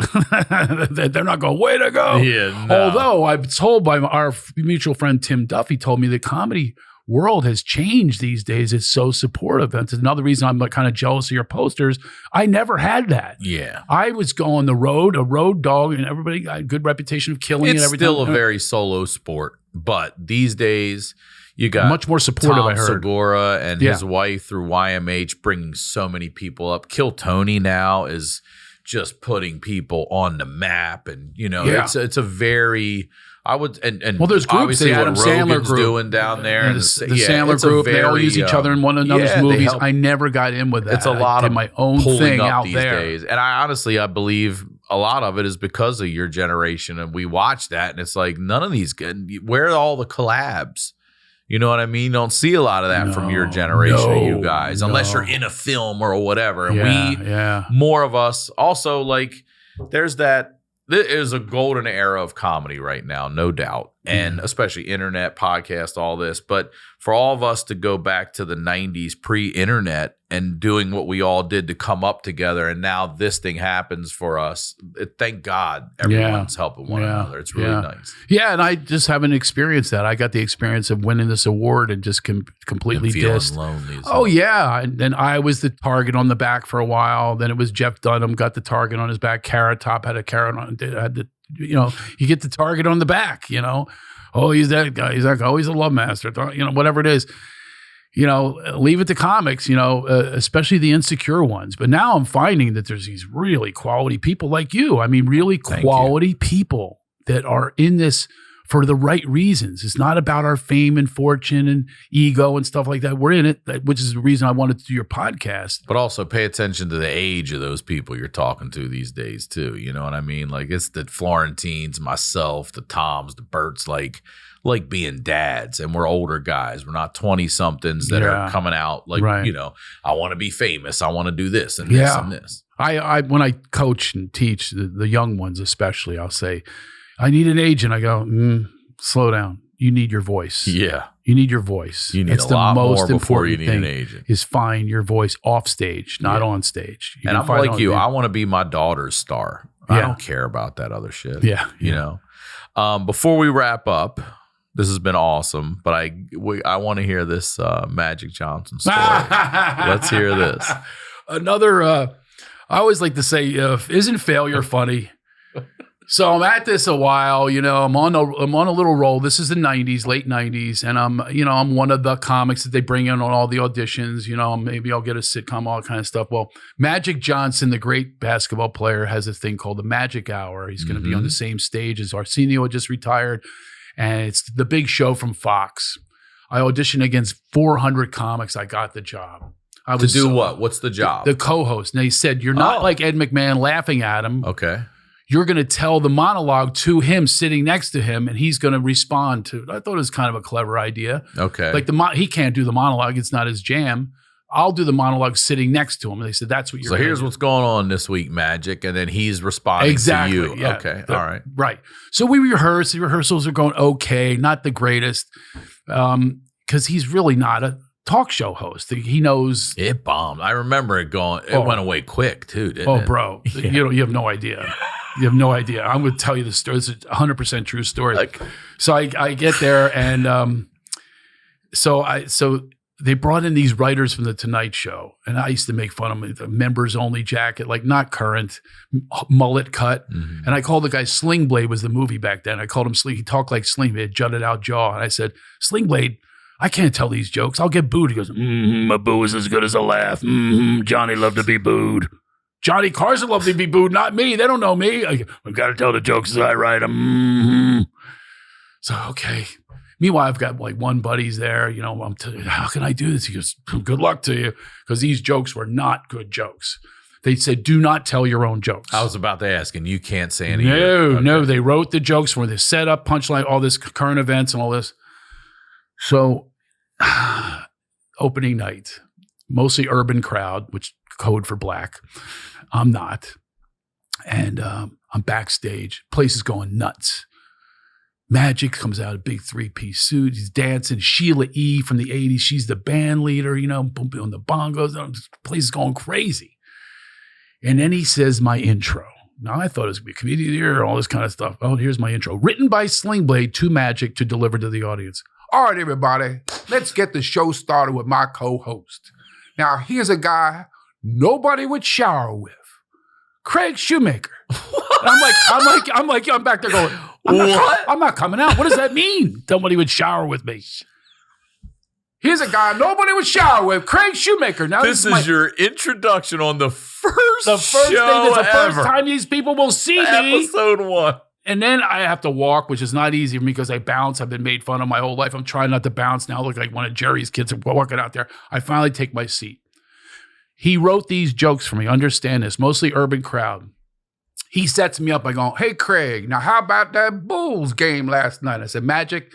They're not going, way to go. Yeah, no. Although I'm told by our mutual friend Tim Duffy told me the comedy world has changed these days. It's so supportive. That's another reason I'm kind of jealous of your posters. I never had that. Yeah. I was going the road, a road dog, and everybody got a good reputation of killing It's and everything. still a very solo sport, but these days you got much more supportive, Tom I heard. Segura and his wife through YMH bringing so many people up. Kill Tony now is just putting people on the map, and it's a very and well, there's groups. obviously The what Adam Sandler Rogan's group doing down there, and the Sandler group. They all use each other in one another's movies. I never got in with that. It's a lot of my own thing out these there. days, and I believe a lot of it is because of your generation, and we watch that, and it's like none of these good. Where are all the collabs? You know what I mean? Don't see a lot of that from your generation of you guys, unless you're in a film or whatever. And more of us also like, there's that. There is a golden era of comedy right now, no doubt. And especially internet, podcast, all this. But for all of us to go back to the 90s pre-internet and doing what we all did to come up together, and now this thing happens for us, thank God everyone's helping one another. It's really nice. Yeah, and I just haven't experienced that. I got the experience of winning this award and just completely and feeling dissed. Lonely yeah. And then I was the target on the back for a while. Then it was Jeff Dunham got the target on his back. Carrot Top had a carrot on it. Had the, you get the target on the back, Oh, he's that guy. He's that guy. Oh, he's a love master. Whatever it is. Leave it to comics, especially the insecure ones. But now I'm finding that there's these really quality people like you. I mean, really quality people that are in this for the right reasons. It's not about our fame and fortune and ego and stuff like that. We're in it, which is the reason I wanted to do your podcast. But also pay attention to the age of those people you're talking to these days too. You know what I mean? Like it's the Florentines, myself, the Toms, the Berts, like being dads, and we're older guys. We're not 20-somethings that are coming out like, I want to be famous. I want to do this and this and this. I when I coach and teach the young ones especially, I'll say, I need an agent. I go, slow down. You need your voice. Yeah. You need your voice. You need a lot more before you need an agent. Is find your voice off stage, not on stage. And I'm like you. I want to be my daughter's star. I don't care about that other shit. Before we wrap up, this has been awesome, but I want to hear this Magic Johnson story. Let's hear this. Another, I always like to say, isn't failure funny? So I'm at this a while, I'm on a little roll. This is the 90s, late 90s. And I'm one of the comics that they bring in on all the auditions, maybe I'll get a sitcom, all that kind of stuff. Well, Magic Johnson, the great basketball player, has a thing called the Magic Hour. He's going to be on the same stage as Arsenio, just retired. And it's the big show from Fox. I auditioned against 400 comics. I got the job. To do what? What's the job? The co-host. And they said, you're not like Ed McMahon laughing at him. Okay. You're going to tell the monologue to him sitting next to him, and he's going to respond to it. I thought it was kind of a clever idea. Okay. Like he can't do the monologue. It's not his jam. I'll do the monologue sitting next to him. And they said, that's what you're So here's what's going on this week, Magic. And then he's responding to you. Yeah. Okay. All right. Right. So we rehearse. The rehearsals are going okay. Not the greatest. Because he's really not a talk show host. He knows. It bombed. I remember it going. It went away quick too, didn't it? Bro. Yeah. You have no idea. You have no idea. I'm going to tell you the story. It's a 100% true story. So I get there, and so they brought in these writers from the Tonight Show, and I used to make fun of them. The members only jacket, like not current, mullet cut, and I called the guy Sling Blade was the movie back then. I called him Sling. He talked like Sling. He had jutted out jaw, and I said, Sling Blade, I can't tell these jokes. I'll get booed. He goes, a boo is as good as a laugh. Johnny loved to be booed. Johnny Carson loved to be booed, not me. They don't know me. I've got to tell the jokes as I write them. So, okay. Meanwhile, I've got like one buddy's there. How can I do this? He goes, good luck to you. Because these jokes were not good jokes. They said, do not tell your own jokes. I was about to ask, and you can't say any. No. They wrote the jokes for the setup, punchline, all this current events and all this. So, opening night, mostly urban crowd, which code for black. I'm not. And I'm backstage. Place is going nuts. Magic comes out a big 3-piece suit. He's dancing. Sheila E. from the 80s. She's the band leader, on the bongos. The place is going crazy. And then he says my intro. Now, I thought it was going to be a comedian of the year, all this kind of stuff. Oh, here's my intro. Written by Sling Blade to Magic to deliver to the audience. All right, everybody, let's get the show started with my co-host. Now, here's a guy nobody would shower with. Craig Shoemaker. I'm back there going, I'm not coming out. What does that mean? Somebody would shower with me. Here's a guy nobody would shower with, Craig Shoemaker. Now this is your introduction on the first show thing. It's the first time these people will see me. Episode 1. And then I have to walk, which is not easy for me because I bounce. I've been made fun of my whole life. I'm trying not to bounce now. I look like one of Jerry's kids walking out there. I finally take my seat. He wrote these jokes for me. Understand this. Mostly urban crowd. He sets me up by going, hey, Craig, now how about that Bulls game last night? I said, Magic,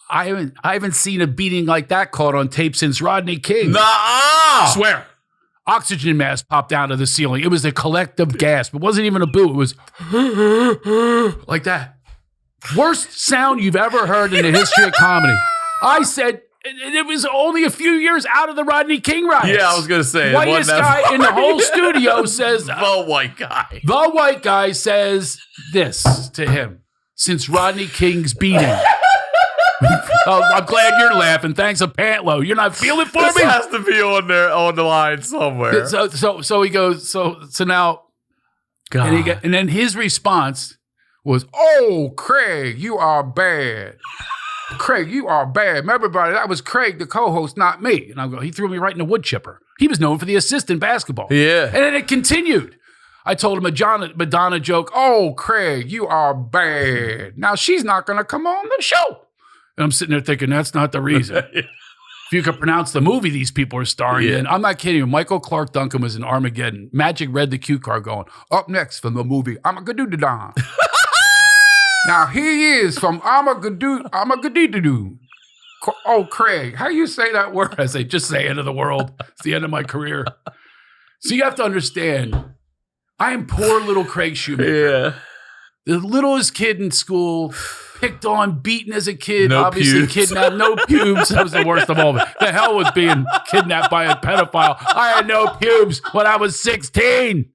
I haven't seen a beating like that caught on tape since Rodney King. Nuh-uh. Swear. Oxygen mask popped out of the ceiling. It was a collective gasp. It wasn't even a boo. It was like that. Worst sound you've ever heard in the history of comedy. I said, it was only a few years out of the Rodney King riots. Yeah, I was going to say. Whitest guy in the whole studio says. The white guy. The white guy says this to him. Since Rodney King's beating. Oh, I'm glad you're laughing. Thanks a Pantlo. You're not feeling for this me? Has to be on there on the line somewhere. So he goes, so now, God. and then his response was, oh, Craig, you are bad. Craig, you are bad. Everybody, that was Craig, the co-host, not me. And I go, he threw me right in the wood chipper. He was known for the assist in basketball. Yeah. And then it continued. I told him a Madonna joke. Oh, Craig, you are bad. Now she's not going to come on the show. And I'm sitting there thinking, that's not the reason. If you could pronounce the movie these people are starring in, I'm not kidding you. Michael Clark Duncan was in Armageddon. Magic read the cue card going, up next from the movie Armageddon. Now he is from Armageddon. Oh, Craig, how you say that word? I say, just say end of the world. It's the end of my career. So you have to understand, I am poor little Craig Shoemaker. Yeah. The littlest kid in school, picked on, beaten as a kid, No obviously pubes. kidnapped, no pubes. That was the worst of all of it. The hell with being kidnapped by a pedophile. I had no pubes when I was 16.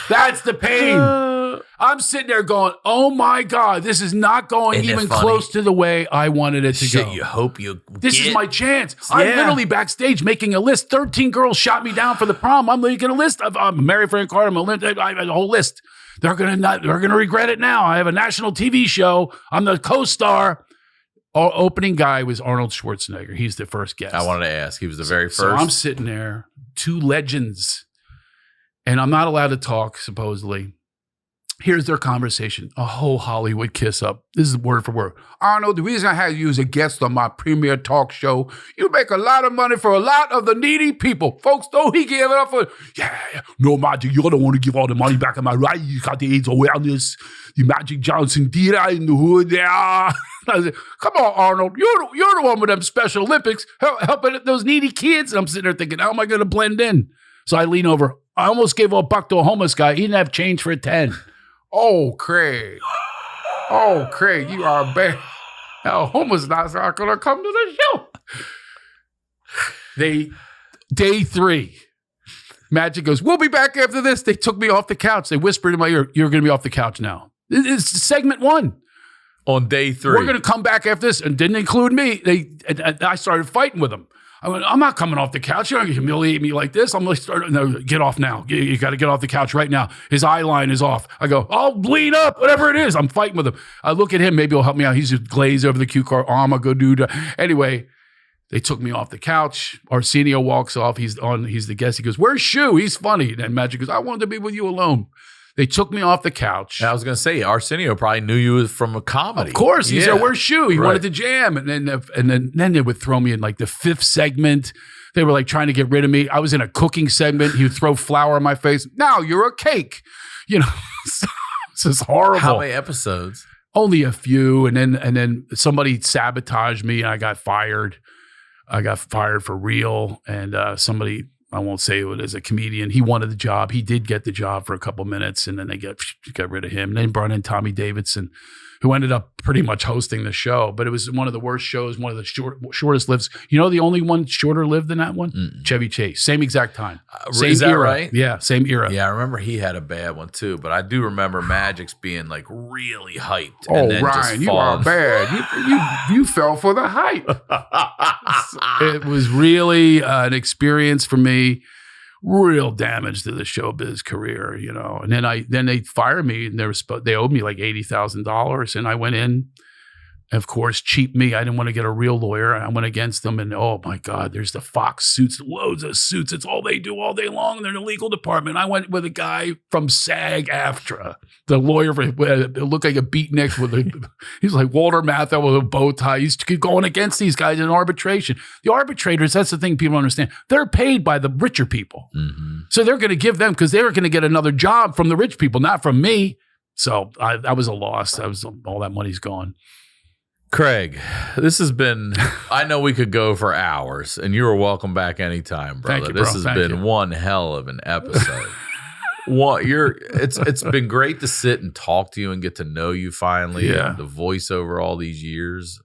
That's the pain. I'm sitting there going, oh my God, this is not going Isn't it even funny? close to the way I wanted it to go. You hope you This is my chance. I'm Yeah. literally backstage making a list. 13 girls shot me down for the prom. I'm making a list. I'm Mary Frank Carter. I have a whole list. They're gonna regret it now. I have a national TV show. I'm the co-star. Opening guy was Arnold Schwarzenegger. He's the first guest. I wanted to ask. He was the very first. So I'm sitting there, two legends, and I'm not allowed to talk, supposedly. Here's their conversation, a whole Hollywood kiss up. This is word for word. Arnold, the reason I had you as a guest on my premier talk show, you make a lot of money for a lot of the needy people. Folks, don't he give it up for, no, Magic, you don't want to give all the money back. Am I right? You got the AIDS awareness, the Magic Johnson dealer in the hood there. I said, come on, Arnold, you're the one with them Special Olympics helping those needy kids. And I'm sitting there thinking, how am I going to blend in? So I lean over. I almost gave $1 to a homeless guy. He didn't have change for a 10. Oh, Craig. Oh, Craig, you are bad. Now, homeless guys are going to come to the show. Day 3, Magic goes, we'll be back after this. They took me off the couch. They whispered in my ear, you're going to be off the couch now. It's segment 1. On day 3. We're going to come back after this. And didn't include me. And I started fighting with them. I went, I'm not coming off the couch. You're not going to humiliate me like this. I'm going to start, no, get off now. You got to get off the couch right now. His eye line is off. I go, I'll lean up, whatever it is. I'm fighting with him. I look at him. Maybe he'll help me out. He's just glazed over the cue card. Anyway, they took me off the couch. Arsenio walks off. He's the guest. He goes, where's Shoe? He's funny. And Magic goes, I wanted to be with you alone. They took me off the couch. I was going to say, Arsenio probably knew you from a comedy. Of course. He said, where's Shoe? He Right. wanted to jam. And then they would throw me in like the 5th segment. They were like trying to get rid of me. I was in a cooking segment. He would throw flour in my face. Now you're a cake. You know, this is horrible. How many episodes? Only a few. And then somebody sabotaged me and I got fired. I got fired for real. And somebody, I won't say it as a comedian, he wanted the job. He did get the job for a couple minutes, and then they got rid of him. And then brought in Tommy Davidson. who ended up pretty much hosting the show. But it was one of the worst shows, one of the shortest lives. You know, the only one shorter lived than that one? Chevy Chase. Same exact time. Same is that era. right? Yeah, same era. Yeah, I remember he had a bad one too, but I do remember Magic's being like really hyped. Oh, and then Ryan, just you are bad. You fell for the hype. It was really an experience for me. Real damage to the showbiz career, you know. And then they fired me, and they owed me like $80,000, and I went in. Of course, cheap me. I didn't want to get a real lawyer. I went against them, and oh my God, there's the Fox suits, loads of suits. It's all they do all day long. They're in the legal department. I went with a guy from SAG-AFTRA, the lawyer for it looked like a beatnik he's like Walter Matthau with a bow tie. He's going against these guys in arbitration. The arbitrators, that's the thing people don't understand. They're paid by the richer people, so they're going to give them because they're going to get another job from the rich people, not from me. So that was a loss. That was all that money's gone. Craig, this has been, I know we could go for hours, and you are welcome back anytime, brother. Thank you, bro. This has been one hell of an episode. It's been great to sit and talk to you and get to know you finally. Yeah. And the voiceover all these years.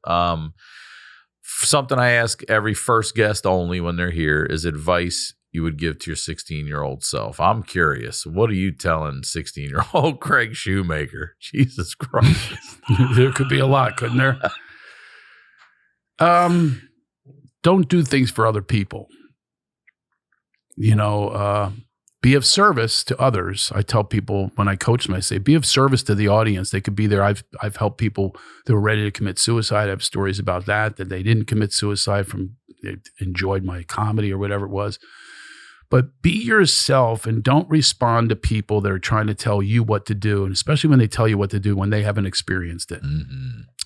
Something I ask every first guest only when they're here is advice you would give to your 16-year-old self. I'm curious. What are you telling 16-year-old Craig Shoemaker? Jesus Christ. There could be a lot, couldn't there? Don't do things for other people. You know, be of service to others. I tell people when I coach them, I say, be of service to the audience. They could be there. I've helped people that were ready to commit suicide. I have stories about that they didn't commit suicide they enjoyed my comedy or whatever it was. But be yourself and don't respond to people that are trying to tell you what to do, and especially when they tell you what to do when they haven't experienced it.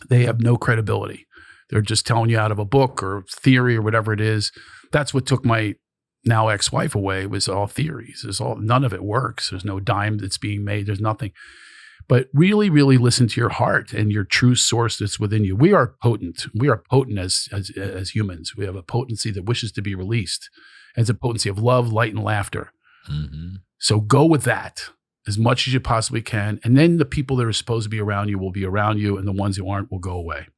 They have no credibility. They're just telling you out of a book or theory or whatever it is. That's what took my now ex-wife away, was all theories. None of it works. There's no dime that's being made. There's nothing. But really, really listen to your heart and your true source that's within you. We are potent. We are potent as humans. We have a potency that wishes to be released. It's a potency of love, light, and laughter. So go with that as much as you possibly can. And then the people that are supposed to be around you will be around you, and the ones who aren't will go away.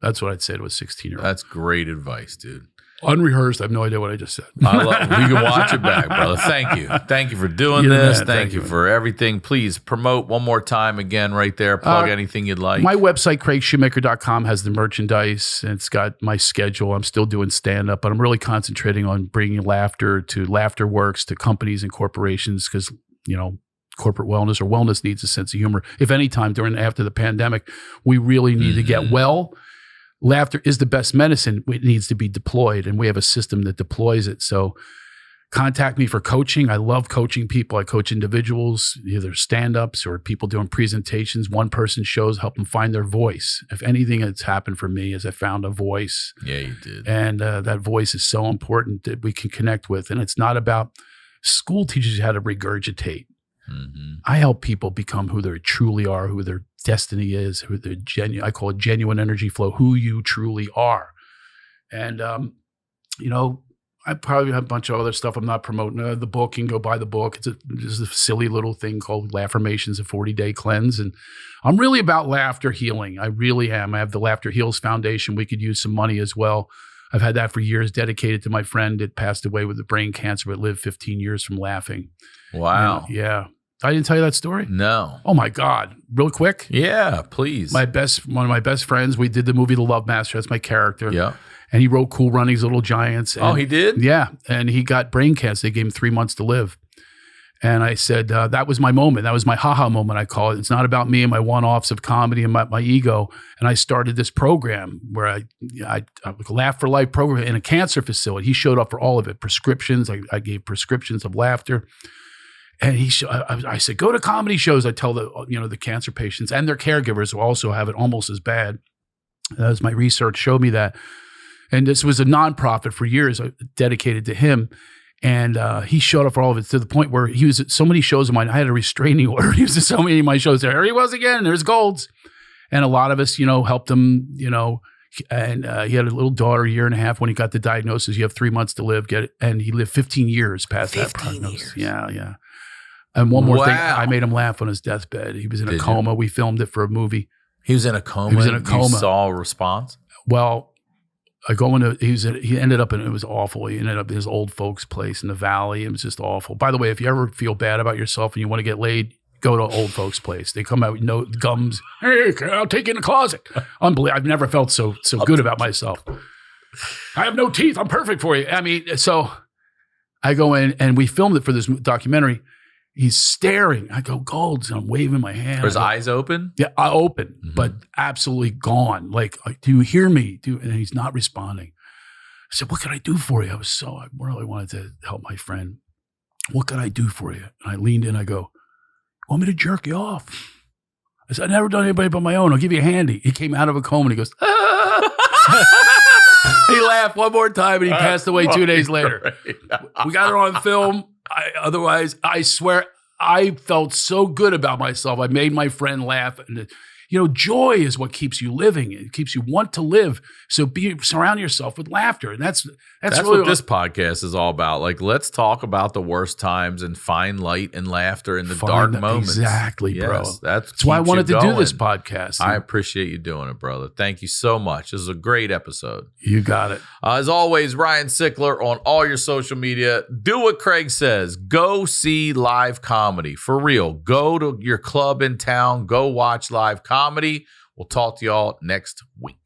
That's what I'd say to a 16-year-old. That's great advice, dude. Unrehearsed. I have no idea what I just said. We can watch it back, brother. Thank you. Thank you for doing this. Thank you for everything. Please promote one more time again right there. Plug anything you'd like. My website, craigshoemaker.com, has the merchandise, and it's got my schedule. I'm still doing stand-up, but I'm really concentrating on bringing laughter to LaughterWorks, to companies and corporations, because, you know, corporate wellness or wellness needs a sense of humor. If any time after the pandemic, we really need to get well. Laughter is the best medicine. It needs to be deployed, and we have a system that deploys it. So contact me for coaching. I love coaching people. I coach individuals, either stand-ups or people doing presentations, one-person shows, help them find their voice. If anything that's happened for me is I found a voice. Yeah, you did. And that voice is so important that we can connect with. And it's not about school teaches you how to regurgitate. I help people become who they truly are, who their destiny is, who their I call it genuine energy flow, who you truly are. And, you know, I probably have a bunch of other stuff I'm not promoting. The book, you can go buy the book. It's just a silly little thing called Laffirmations, a 40-day cleanse. And I'm really about laughter healing. I really am. I have the Laughter Heals Foundation. We could use some money as well. I've had that for years, dedicated to my friend that passed away with brain cancer, but lived 15 years from laughing. Wow. Yeah. I didn't tell you that story? No. Oh my God. Real quick. Yeah, please. One of my best friends, we did the movie The Love Master. That's my character. Yeah. And he wrote Cool Runnings, Little Giants. And, he did? Yeah. And he got brain cancer. They gave him 3 months to live. And I said, that was my moment. That was my ha-ha moment, I call it. It's not about me and my one-offs of comedy and my ego. And I started this program where I Laugh for Life program in a cancer facility. He showed up for all of it. Prescriptions. I gave prescriptions of laughter. And I said, go to comedy shows. I tell the cancer patients and their caregivers who also have it almost as bad. As my research showed me that. And this was a nonprofit for years dedicated to him. And he showed up for all of it to the point where he was at so many shows of mine. I had a restraining order. He was at so many of my shows. There he was again. There's Golds. And a lot of us, helped him, and he had a little daughter, 1.5 years when he got the diagnosis. You have 3 months to live, get it. And he lived 15 years past that prognosis. Yeah. And one more thing, I made him laugh on his deathbed. He was in a coma. We filmed it for a movie. He was in a coma. He was in a coma. You saw a response? Well, I go into he ended up in, it was awful. He ended up in his old folks' place in the valley. It was just awful. By the way, if you ever feel bad about yourself and you want to get laid, go to old folks' place. They come out with no gums. Hey, I'll take you in the closet. Unbelievable. I've never felt so good about myself. I have no teeth. I'm perfect for you. I mean, so I go in and we filmed it for this documentary. He's staring. I go, Golds. And I'm waving my hand. Were his eyes open? Yeah, open, but absolutely gone. Like, do you hear me? And he's not responding. I said, what can I do for you? I really wanted to help my friend. What can I do for you? And I leaned in. I go, want me to jerk you off? I said, I've never done anybody but my own. I'll give you a handy. He came out of a coma and he goes, He laughed one more time and he passed away 2 days later. We got it on film. Otherwise, I swear, I felt so good about myself. I made my friend laugh. And, joy is what keeps you living. It keeps you want to live. So surround yourself with laughter. And that's really what this podcast is all about. Like, let's talk about the worst times and find light and laughter in the dark moments. Exactly, bro. Yes, that's why I wanted to do this podcast. I appreciate you doing it, brother. Thank you so much. This is a great episode. You got it. As always, Ryan Sickler on all your social media. Do what Craig says. Go see live comedy. For real. Go to your club in town. Go watch live comedy. We'll talk to y'all next week.